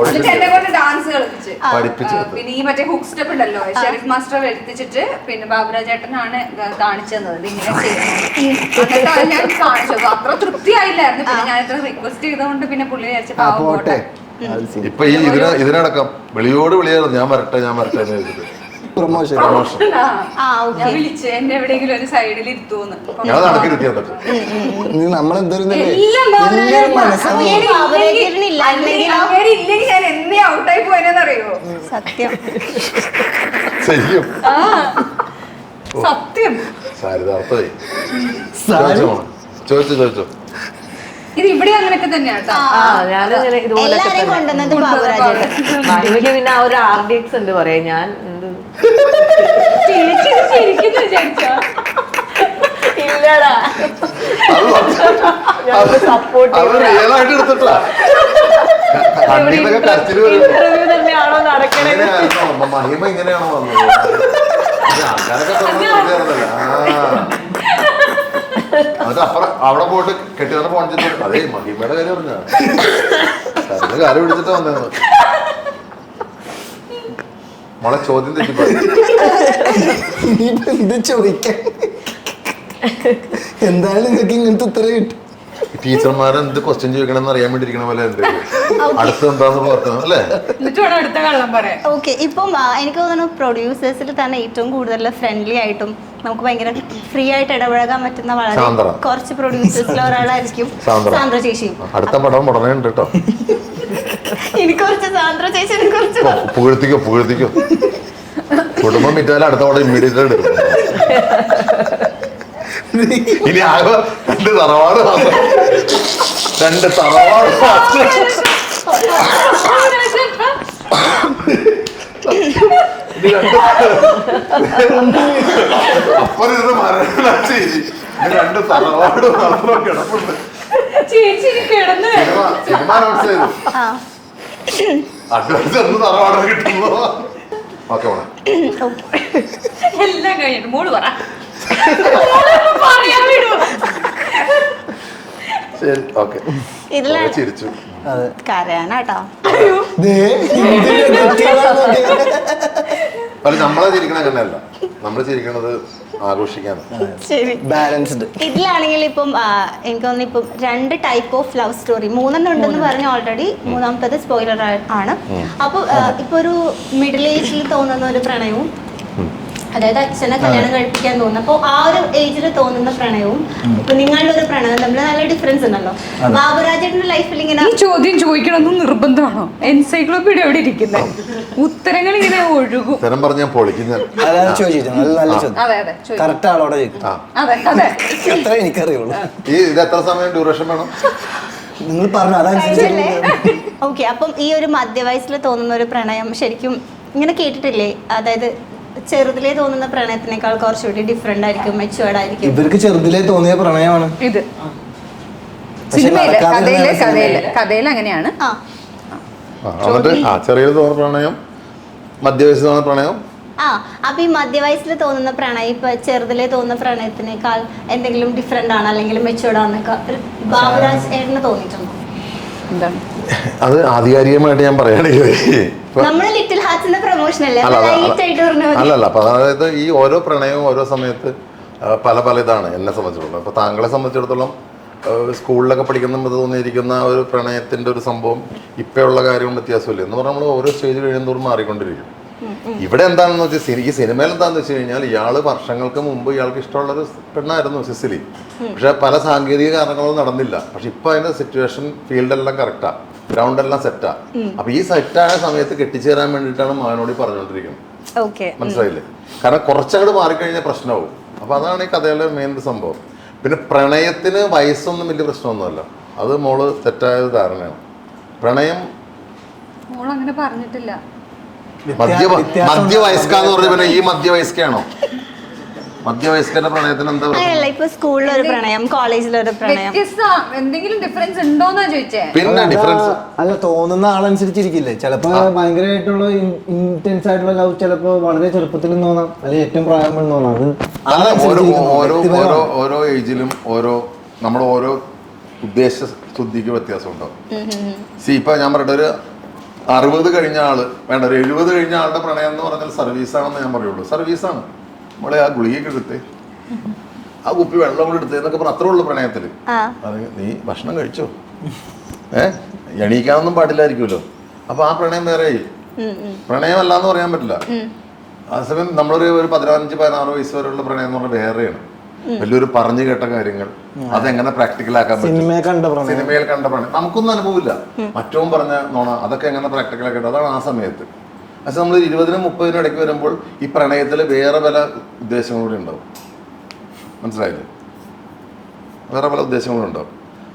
എന്നിട്ട് എന്നെ കൊണ്ട് ഡാൻസ് കളിപ്പിച്ച് പഠിപ്പിച്ചു. പിന്നെ ഈ മറ്റേ ഹുക്ക് സ്റ്റെപ്പ് ഉണ്ടല്ലോ, ഷെരീഫ് മാസ്റ്റർ എത്തിച്ചിട്ട് പിന്നെ ബാബുരാജേട്ടനാണ് കാണിച്ചു തന്നത് ഇങ്ങനെ ചെയ്യുന്നത്. ഞാൻ കാണിച്ചു. അത്ര തൃപ്തിയായില്ലായിരുന്നു. പിന്നെ ഞാൻ ഇത്ര റിക്വസ്റ്റ് ചെയ്തതുകൊണ്ട് പിന്നെ പുള്ളി വിചാരിച്ച പാവം പോട്ടെ. ഇപ്പൊ ഈ ഇതിനടക്കം വിളിയോട് വിളിയായിരുന്നു, ഞാൻ വരട്ടെ എന്ന് എഴുതിയത്. പ്രൊമോഷൻ ഞാൻ വിളിച്ച് എന്നെ എവിടെയെങ്കിലും ഒരു സൈഡിൽ ഇരുത്തൂന്ന്. ഞാൻ നടക്കിരുത്തിയത് നമ്മളെന്തോരം ഇല്ലെങ്കിൽ ഞാൻ എന്നേ ഔട്ടായി പോയെന്നറിയോ? സത്യം ശരിക്കും സത്യം. സാരിതാർത്ഥമായി ചോദിച്ചോ. ഇത് ഇവിടെ അങ്ങനെയൊക്കെ തന്നെയാട്ടോ. ഞാനങ്ങനെ ഇതുപോലൊക്കെ എല്ലാരെയും കൊണ്ടുവന്നത് ബാബുരാജേട്ടൻ. എനിക്ക് പിന്നെ ആ ഒരു RDX ഉണ്ട് പറയാ. ഞാൻ ഇല്ലടാ സപ്പോർട്ട് ഇന്റർവ്യൂ തന്നെയാണോ നടക്കണേ? മഹിമ ഇങ്ങനെയാണോ വന്നത്? അപ്പുറം അവിടെ പോയിട്ട് കെട്ടിയവരുടെ ഫോൺ ചെയ്തിട്ട് അതേ മഹിമയുടെ കാര്യം പറഞ്ഞാ കാര്യം പിടിച്ചിട്ട് വന്നത്. മോളെ ചോദ്യം തെറ്റിപ്പോയി. എന്ത് ചോദിക്കാൻ? എന്തായാലും നിങ്ങൾക്ക് ഇങ്ങനത്തെ ഉത്തരം കിട്ടും. ടീച്ചർമാരെ എന്ത് ക്വസ്റ്റ്യൻ ചോദിക്കണമെന്ന് അറിയാൻ വേണ്ടിയിരിക്കണ പോലെ എന്ത് അടുത്ത് എന്താന്ന് പറഞ്ഞു അല്ലേ? അടുത്ത കള്ളം പറയാം. ഓക്കെ, ഇപ്പം എനിക്ക് തോന്നുന്നു പ്രൊഡ്യൂസേഴ്സിൽ തന്നെ ഏറ്റവും കൂടുതൽ ഫ്രണ്ട്ലി ആയിട്ടും നമുക്ക് ഭയങ്കര ഫ്രീ ആയിട്ട് ഇടപഴകാൻ പറ്റുന്ന വളരെ കുറച്ച് പ്രൊഡ്യൂസേഴ്സിൽ ഒരാളായിരിക്കും സാന്ദ്ര ചേച്ചിയും. അടുത്ത പടം ഉടനെ ഉണ്ട് കേട്ടോ. എനിക്ക് കുറച്ച് സാന്ദ്ര ചേച്ചിനെ കുറിച്ച് പുകഴ്ത്തിക്കോ. കുടുംബം വിറ്റാലും അടുത്ത പടം ഇമ്മീഡിയറ്റ് എടുക്കും. ഇനി ആകെ രണ്ട് തറവാട് അപ്പറിരുന്ന് മരണ രണ്ട് തറവാട് മാത്രം കിടപ്പുണ്ട്. സിനിമ അനൗൺസ് ചെയ്തു. അഡ്വാൻസ് എന്ന് തറവാട് കിട്ടുമ്പോ ഓക്കെ മോളെ എല്ലാം കഴിഞ്ഞിട്ട് മോള് പറ. ശരി ഓക്കെ. ഇതിലാണ് ചിരിച്ചു. കരയാനാട്ടോ. അല്ല നമ്മളെ ചിരിക്കണ അങ്ങനെയല്ല, നമ്മൾ ചിരിക്കണത് ആഘോഷിക്കാനാണ്. ശരി, ബാലൻസ്ഡ്. ഇതിലാണെങ്കിൽ ഇപ്പം എനിക്ക് തോന്നുന്നു ഇപ്പം 2 ടൈപ്പ് ഓഫ് ലവ് സ്റ്റോറി 3 ഉണ്ടെന്ന് പറഞ്ഞു ഓൾറെഡി. മൂന്നാമത്തത് സ്പോയിലർ ആണ്. അപ്പൊ ഇപ്പൊ ഒരു മിഡിൽ ഏജിൽ തോന്നുന്ന ഒരു പ്രണയവും, അതായത് അച്ഛനെ കല്യാണം കഴിപ്പിക്കാൻ തോന്നുന്നു. അപ്പോൾ ആ ഒരു ഏജിൽ തോന്നുന്ന പ്രണയവും ഇപ്പൊ നിങ്ങളുടെ ഒരു പ്രണയവും തമ്മിൽ നല്ല ഡിഫറൻസ് ഉണ്ടല്ലോ. ബാബുരാജേട്ടന്റെ ലൈഫിൽ ഇങ്ങനെ ഈ ചോദ്യം ചോദിക്കണമെന്ന് നിർബന്ധമാണോ? എൻസൈക്ലോപീഡിയ എവിടെ ഇരിക്കുന്നത്? ഉത്തരങ്ങൾ ഇങ്ങനെ ഒഴുകും. ഉത്തരം പറഞ്ഞാൽ പൊളിക്കും ഞാൻ. അതാണ് ചോദിച്ചത്. നല്ല ചോദ്യം. അതെ അതെ കറക്റ്റ് ആളോടെ ചോദിക്കും. അതെ അതെ അത്ര എനിക്കറിയുള്ളൂ. ഇത് എത്ര സമയം ഡ്യൂറേഷൻ വേണം? നിങ്ങൾ പറഞ്ഞു അതനുസരിച്ച്. ഓക്കെ, അപ്പം ഈ ഒരു മധ്യവയസ്സിൽ തോന്നുന്ന ഒരു പ്രണയം ശരിക്കും ഇങ്ങനെ കേട്ടിട്ടില്ലേ? അതായത് ചെറുതിലേ തോന്നുന്ന പ്രണയത്തിനേക്കാൾ കുറച്ചുകൂടി ഡിഫറെന്റ് ആയിരിക്കും, മെച്ചുവേർഡ് ആയിരിക്കും. ഇവർക്ക് ചെറുതിലേ തോന്നിയ പ്രണയമാണ് ഇത്. സിനിമയില് കഥയില് അങ്ങനെയാണ്. എന്നിട്ട് ചെറിയ തോന്നുന്ന പ്രണയം, മധ്യവയസ്സ് തോന്നുന്ന പ്രണയം. അപ്പൊ ഈ മധ്യവയസ്സിൽ തോന്നുന്ന പ്രണയം ഇപ്പൊ ചെറുതിലേ തോന്നുന്ന പ്രണയത്തിനേക്കാൾ എന്തെങ്കിലും ഡിഫറെന്റ് ആണ് അല്ലെങ്കിൽ മെച്ചുവേർഡ് ആണെന്നൊക്കെ ബാബുരാജ് ഏട്ടന് തോന്നിയിട്ടുണ്ടോ? എന്താണ് അത് ആധികാരികമായിട്ട് ഞാൻ പറയുകയാണെങ്കിൽ നമ്മുടെ ലിറ്റിൽ ഹാർട്സിന്റെ പ്രൊമോഷൻ അല്ലേ? അല്ലല്ല. അപ്പൊ അതായത് ഈ ഓരോ പ്രണയവും ഓരോ സമയത്ത് പല പല ഇതാണ് എന്നെ സംബന്ധിച്ചിടത്തോളം. ഇപ്പൊ താങ്കളെ സംബന്ധിച്ചിടത്തോളം സ്കൂളിലൊക്കെ പഠിക്കുന്ന തോന്നിയിരിക്കുന്ന ഒരു പ്രണയത്തിന്റെ ഒരു സംഭവം ഇപ്പോഴുള്ള കാര്യവും വ്യത്യാസമില്ല എന്ന് പറഞ്ഞാൽ നമ്മൾ ഓരോ സ്റ്റേജ് കഴിയുന്നതോറും മാറിക്കൊണ്ടിരിക്കും. ഇവിടെ എന്താണെന്ന് വെച്ചാൽ ഈ സിനിമയിൽ എന്താണെന്ന് വെച്ച് കഴിഞ്ഞാൽ ഇയാള് വർഷങ്ങൾക്ക് മുമ്പ് ഇയാൾക്ക് ഇഷ്ടമുള്ളൊരു പെണ്ണായിരുന്നു സിസിലി. പക്ഷെ പല സാങ്കേതിക കാരണങ്ങളും നടന്നില്ല. പക്ഷെ ഇപ്പൊ അതിന്റെ സിറ്റുവേഷൻ ഫീൽഡെല്ലാം കറക്റ്റാ, ഗ്രൗണ്ട് എല്ലാം സെറ്റാ. അപ്പൊ ഈ സെറ്റായ സമയത്ത് കെട്ടിച്ചേരാൻ വേണ്ടിയിട്ടാണ് മകനോട് പറഞ്ഞുകൊണ്ടിരിക്കുന്നത്. മനസ്സിലായില്ലേ? കാരണം കുറച്ചങ്ങോട്ട് മാറിക്കഴിഞ്ഞാൽ പ്രശ്നമാവും. അപ്പൊ അതാണ് ഈ കഥയിലെ മെയിൻ സംഭവം. പിന്നെ പ്രണയത്തിന് വയസ്സൊന്നും വലിയ പ്രശ്നമൊന്നുമല്ല. അത് മോള് തെറ്റായ ധാരണയാണ്. പ്രണയം മോൾ അങ്ങനെ പറഞ്ഞിട്ടില്ല. മധ്യവയസ്കാന്ന് പറഞ്ഞ പിന്നെ ഈ മധ്യവയസ്കയാണോ? മധ്യവയസ്കന്റെ പ്രണയത്തിന് എന്താ അങ്ങനെയല്ല, ഇപ്പൊ സ്കൂളിലൊരു പ്രണയം, കോളേജിലൊരു പ്രണയം, എന്തെങ്കിലും ഡിഫറൻസ് ഉണ്ടോന്നാ ചോദിച്ചേ? പിന്നെ ഡിഫറൻസ് അല്ല, തോന്നുന്ന ആളനുസരിച്ചിരിക്കില്ലേ. ചിലപ്പോ ഭയങ്കരമായിട്ടുള്ള ഇന്റൻസ് ആയിട്ടുള്ള ലവ് ചിലപ്പോ വളരെ ചെറുപ്പത്തിലും തോന്നാം, അല്ലെങ്കിൽ ഏറ്റവും പ്രായമെന്ന് തോന്നാം. ഓരോ ഏജിലും ഓരോ നമ്മൾ ഓരോ ഉദ്ദേശ ശുദ്ധിക്ക് വ്യത്യാസം ഉണ്ടാവും. ഇപ്പൊ ഞാൻ പറഞ്ഞ ഒരു 60 കഴിഞ്ഞ ആള് വേണ്ട, ഒരു 70 കഴിഞ്ഞ ആളുടെ പ്രണയം എന്ന് പറഞ്ഞാൽ സർവീസാണെന്ന് ഞാൻ പറയുള്ളൂ. സർവീസാണ്. നമ്മളെ ആ ഗുളികയൊക്കെ എടുത്ത് ആ കുപ്പി വെള്ളം കൂടെ എടുത്ത് എന്നൊക്കെ പറഞ്ഞ അത്രേ ഉള്ളൂ പ്രണയത്തില്. നീ ഭക്ഷണം കഴിച്ചോ, എണീക്കാനൊന്നും പാടില്ലായിരിക്കുമല്ലോ. അപ്പൊ ആ പ്രണയം വേറെ പ്രണയമല്ല എന്ന് പറയാൻ പറ്റില്ല. അതേസമയം നമ്മളൊരു 15-16 വയസ്സ് വരെയുള്ള പ്രണയം എന്ന് പറഞ്ഞാൽ വേറെയാണ്. വലിയൊരു പറഞ്ഞു കേട്ട കാര്യങ്ങൾ അതെങ്ങനെ പ്രാക്ടിക്കൽ ആക്കാൻ പറ്റും, സിനിമയിൽ കണ്ട പ്രണയം നമുക്കൊന്നും അനുഭവമില്ല. മറ്റവും പറഞ്ഞ നോണ അതൊക്കെ എങ്ങനെ പ്രാക്ടിക്കൽ ആക്കേണ്ടത് അതാണ് ആ സമയത്ത്. പക്ഷെ നമ്മൾ 20-30 ഇടയ്ക്ക് വരുമ്പോൾ ഈ പ്രണയത്തിൽ വേറെ പല ഉദ്ദേശങ്ങളും ഉണ്ടാവും. മനസ്സിലായില്ലേ? വേറെ പല ഉദ്ദേശങ്ങളും ഉണ്ടാവും.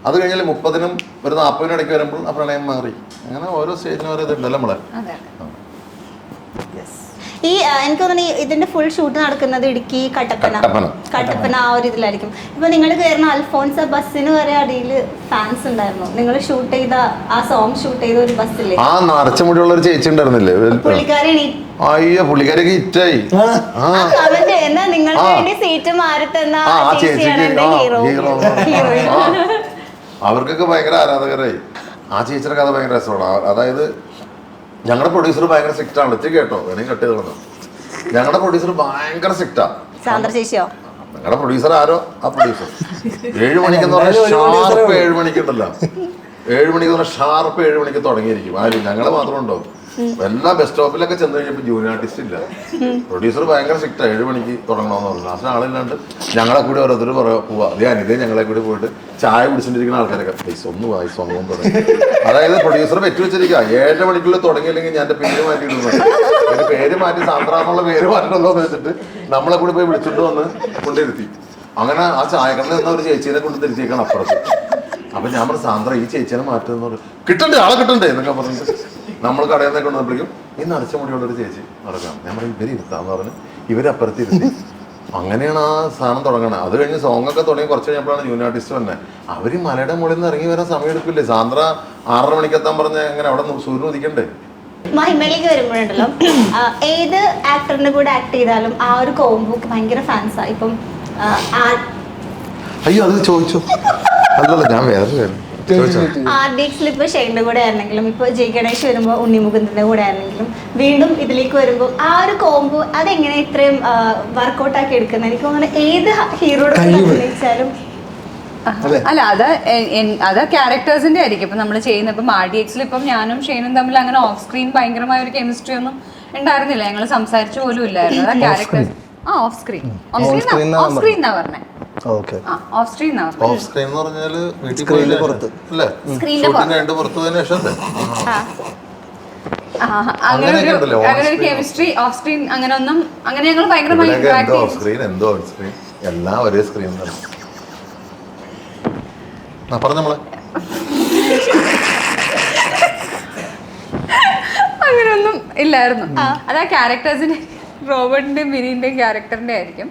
അത് കഴിഞ്ഞാൽ 30-നും ഒരു 40-നും ഇടയ്ക്ക് വരുമ്പോൾ ആ പ്രണയം മാറി. അങ്ങനെ ഓരോ സ്റ്റേജിനും ഓരോ ഇതുണ്ടല്ലോ നമ്മളെ. ഈ എനിക്ക് തോന്നുന്നു ഇതിന്റെ ഫുൾ ഷൂട്ട് നടക്കുന്നത് ഇടുക്കി കട്ടപ്പന ആ ഒരു ഇതിലായിരിക്കും. ഇപ്പൊ നിങ്ങൾ കയറുന്ന അൽഫോൺസ ബസ്സിന് വരെ അടിയിൽ ഫാൻസ് ഉണ്ടായിരുന്നു. നിങ്ങൾ ഷൂട്ട് ചെയ്ത ആ സോങ് ഷൂട്ട് ചെയ്ത ഒരു ബസ്സില്ലേ, ആ നരച്ച മുടിയുള്ള ഒരു ചേച്ചി ഉണ്ടായിരുന്നില്ലേ, അയ്യോ പുള്ളിക്കാരൊക്കെ ഹിറ്റായി. കമന്റ് എന്നാ നിങ്ങൾക്ക് വേണ്ടി സീറ്റ് മാറി തന്ന അവർക്കൊക്കെ ഭയങ്കര ആരാധകരായി. ആ ചേച്ചിയുടെ കഥ ഭയങ്കര രസമാണ്. അതായത് ഞങ്ങളുടെ പ്രൊഡ്യൂസർ ഭയങ്കര സ്ട്രിക്റ്റ് ആണ്. ഇച്ചിരി കേട്ടോ, വേണമെങ്കിൽ കട്ട് ചെയ്തോളൂ. ഞങ്ങളുടെ പ്രൊഡ്യൂസർ ഭയങ്കര സ്ട്രിക്റ്റാ. ഞങ്ങളുടെ പ്രൊഡ്യൂസർ ആരോ ആ പ്രൊഡ്യൂസർ 7 മണിക്കെന്ന് പറഞ്ഞാൽ ഷാർപ്പ് 7 മണിക്കുണ്ടല്ലോ, 7 മണിക്ക് പറഞ്ഞാൽ ഷാർപ്പ് 7 മണിക്ക് തുടങ്ങിയിരിക്കും. ആരും ഞങ്ങള് മാത്രം ഉണ്ടാവും. എല്ലാ ബസ് സ്റ്റോപ്പിലൊക്കെ ചെന്ന് കഴിഞ്ഞപ്പോൾ ജൂനിയർ ആർട്ടിസ്റ്റ് ഇല്ല. പ്രൊഡ്യൂസർ ഭയങ്കര സ്ട്രിക്റ്റാ. 7 മണിക്ക് തുടങ്ങണമെന്ന് പറഞ്ഞു. ലാസ്റ്റ് ആളില്ലാണ്ട് ഞങ്ങളെ കൂടി ഓരോരുത്തർ പോവാ, അതേ അനിതേ ഞങ്ങളെ കൂടി പോയിട്ട് ചായ കുടിച്ചിട്ടിരിക്കുന്ന ആൾക്കാരൊക്കെ പൈസ ഒന്നും തുടങ്ങി. അതായത് പ്രൊഡ്യൂസർ വെച്ച് വെച്ചിരിക്കുക 7 മണിക്കുള്ളിൽ തുടങ്ങിയില്ലെങ്കിൽ ഞാൻ എൻ്റെ പേര് മാറ്റിയിടുന്നു. എൻ്റെ പേര് മാറ്റി സാന്ദ്ര എന്നുള്ള പേര് മാറ്റണമെന്ന് വെച്ചിട്ട് നമ്മളെ കൂടി പോയി വിളിച്ചിട്ട് വന്ന് കൊണ്ടിരുത്തി. അങ്ങനെ ആ ചായക്കടയിൽ നിന്ന് ഒരു ചേച്ചീനെ കൊണ്ട് തിരിച്ചേക്കാണ് അപ്പുറത്ത്. അപ്പൊ ഞാൻ പറഞ്ഞു സാന്ദ്ര ഈ ചേച്ചീനെ മാറ്റുന്ന പറഞ്ഞു, കിട്ടണ്ടേ ആളെ കിട്ടണ്ടേ എന്നൊക്കെ പറഞ്ഞിട്ട് നമ്മൾ കടയിൽ നിന്നൊക്കെ കൊണ്ടുവന്നപ്പോഴേക്കും ഈ നരച്ച മുടിയുള്ളൊരു ചേച്ചി നടക്കാം. ഞാൻ പറഞ്ഞു ഇവര് ഇരുത്താന്ന് പറഞ്ഞ് ഇവരപ്പുറത്ത് ഇരുത്തി. അങ്ങനെയാണ് ആ സാധനം തുടങ്ങണത്. അത് കഴിഞ്ഞ് സോങ് ഒക്കെ തുടങ്ങി കുറച്ച് കഴിഞ്ഞപ്പോഴാണ് ജൂനിയർ ആർട്ടിസ്റ്റ് തന്നെ. അവര് മലയുടെ മുകളിൽ നിന്ന് ഇറങ്ങി വരാൻ സമയം എടുക്കില്ലേ. സാന്ദ്ര 6:30 മണിക്ക് എത്താൻ പറഞ്ഞ എങ്ങനെ അവിടെ സൂര്യൻ ഉദിക്കണ്ടേ. മഹിമയിലേക്ക് വരുമ്പോഴുണ്ടല്ലോ ഏത് ആക്ടറിന്റെ കൂടെ ആക്ട് ചെയ്താലും ആ ഒരു കോംബോ ഭയങ്കര ഫാൻസാ. ഇപ്പം അയ്യോ അത് ചോദിച്ചു അല്ലല്ല, ഞാൻ വേറെ ആർഡിഎക്സിൽ ഇപ്പൊ ഷെയ്ന്റെ കൂടെ ആയിരുന്നെങ്കിലും ഇപ്പൊ ജയ് ഗണേഷ് വരുമ്പോ ഉണ്ണിമുകുന്ദന്റെ കൂടെ ആയിരുന്നെങ്കിലും വീണ്ടും ഇതിലേക്ക് വരുമ്പോൾ ആ ഒരു കോംബോ അതെങ്ങനെ ഇത്രയും വർക്ക്ഔട്ട് ആക്കി എടുക്കുന്നത്? എനിക്ക് തോന്നുന്നത് ഏത് ഹീറോയുടെ അഭിനയിച്ചാലും അല്ല അത് ക്യാരക്ടേഴ്സിന്റെ ആയിരിക്കും. ഇപ്പൊ നമ്മൾ ചെയ്യുന്ന ഇപ്പം RDX ഇപ്പം ഞാനും ഷെയ്നും തമ്മിൽ അങ്ങനെ ഓഫ് സ്ക്രീൻ ഭയങ്കരമായ ഒരു കെമിസ്ട്രി ഒന്നും ഉണ്ടായിരുന്നില്ല. ഞങ്ങൾ സംസാരിച്ചു പോലും ഇല്ലായിരുന്നു. അത് ക്യാരക്ടേഴ്സ് ഓഫ് സ്ക്രീൻ എന്നാ പറഞ്ഞേ. ഓഫ് സ്ക്രീൻ എന്ന് പറഞ്ഞാല് വീട്ടിൽ പോയി പുറത്ത് അല്ലേ, ഷൂട്ടിംഗ് പുറത്ത് പോയതിനു ശേഷം അങ്ങനെ ഒരു കെമിസ്ട്രി ഓഫ് സ്ക്രീൻ അങ്ങനെ ഞങ്ങൾ ഭയങ്കരമായി ഓഫ് സ്ക്രീൻ എന്തോ ഓഫ് സ്ക്രീൻ എല്ലാം ഒരേ സ്ക്രീൻ തന്നെ പറഞ്ഞ അങ്ങനെയൊന്നും ഇല്ലായിരുന്നു. അത് ആ ക്യാരക്ടേഴ്സിന്റെ റോബർട്ടിന്റെയും മിനിന്റെയും ക്യാരക്ടറിന്റെ ആയിരിക്കും.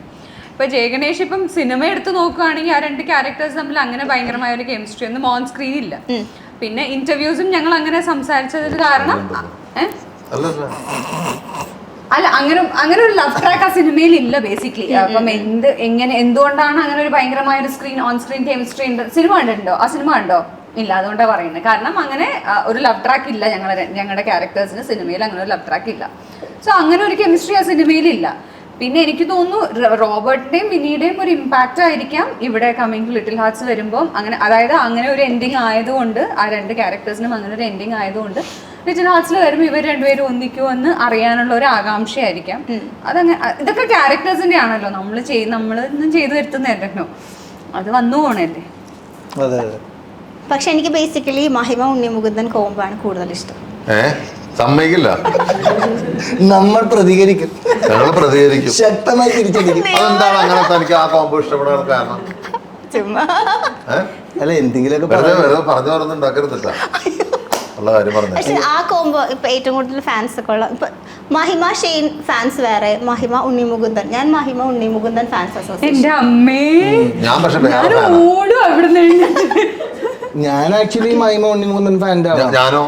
ഇപ്പൊ ജയഗണേഷ് ഇപ്പം സിനിമ എടുത്ത് നോക്കുകയാണെങ്കിൽ ആ 2 ക്യാരക്ടേഴ്സ് തമ്മിൽ അങ്ങനെ ഭയങ്കരമായ ഒരു കെമിസ്ട്രി ഒന്നും ഓൺ സ്ക്രീൻ ഇല്ല. പിന്നെ ഇന്റർവ്യൂസും ഞങ്ങൾ അങ്ങനെ സംസാരിച്ചതിന് കാരണം അല്ല അങ്ങനെ ഒരു ലവ് ട്രാക്ക് ആ സിനിമയിൽ ഇല്ല ബേസിക്കലി. അപ്പം എന്തുകൊണ്ടാണ് അങ്ങനെ ഒരു ഭയങ്കരമായ ഒരു ഓൺ സ്ക്രീൻ കെമിസ്ട്രി ഉണ്ട്? സിനിമ കണ്ടിട്ടുണ്ടോ? ആ സിനിമ കണ്ടോ? ഇല്ല. അതുകൊണ്ടാണ് പറയുന്നത്. കാരണം അങ്ങനെ ഒരു ലവ് ട്രാക്ക് ഇല്ല ഞങ്ങളുടെ ക്യാരക്ടേഴ്സിന്. സിനിമയിൽ അങ്ങനെ ഒരു ലവ് ട്രാക്ക് ഇല്ല. സോ അങ്ങനെ ഒരു കെമിസ്ട്രി ആ സിനിമയിലില്ല. പിന്നെ എനിക്ക് തോന്നുന്നു റോബർട്ടിന്റെയും മിനിയുടെയും ഒരു ഇമ്പാക്റ്റ് ആയിരിക്കാം ഇവിടെ കമ്മിങ് ടു ലിറ്റിൽ ഹാർട്ട്സ് വരുമ്പോൾ. അതായത് അങ്ങനെ ഒരു എൻഡിങ് ആയതുകൊണ്ട് ആ 2 ക്യാരക്ടേഴ്സിനും അങ്ങനെ ഒരു എൻഡിങ് ആയതുകൊണ്ട് ലിറ്റിൽ ഹാർട്ട്സിൽ വരുമ്പോൾ ഇവർ രണ്ടുപേരും ഒന്നിക്കുമോ എന്ന് അറിയാനുള്ള ഒരു ആകാംക്ഷയായിരിക്കാം. ഇതൊക്കെ ക്യാരക്ടേഴ്സിന്റെ ആണല്ലോ, നമ്മളൊന്നും ചെയ്തു വരുത്തുന്നതല്ലോ, അത് വന്നു പോണല്ലേ. പക്ഷെ എനിക്ക് ബേസിക്കലി മഹിമ ഉണ്ണിമുകുന്ദൻ കോംബാണ് കൂടുതൽ ഇഷ്ടം. സമ്മതിക്കില്ല, നമ്മൾ പ്രതികരിക്കും, ശക്തമായി തിരിച്ചടിക്കും. അതെന്താണ് അങ്ങനത്തെ എനിക്ക് ആ കോംബോ ഇഷ്ടപ്പെടാൻ കാരണം? അല്ല എന്തെങ്കിലുമൊക്കെ പറഞ്ഞു പറഞ്ഞുണ്ടാക്കരുതില്ല ഉള്ള കാര്യം പറഞ്ഞു. പക്ഷെ ആ കോംബോ ഇപ്പൊ ഏറ്റവും കൂടുതൽ ഫാൻസ് ഒക്കെ ഉള്ള ഇപ്പൊ മഹിമ ഷെയ്ൻ ഫാൻസ് വേറെ, മഹിമ ഉണ്ണിമുകുന്ദൻ. ഞാൻ മഹിമ ഉണ്ണിമുകുന്ദൻ ഫാൻസ് അസോസിയേഷൻ. ഞാൻ പക്ഷെ ഞാൻ ആക്ച്വലി മഹിമ ഉണ്ണിമുകുന്ദൻ ഫാൻ്റെ ഞാനോ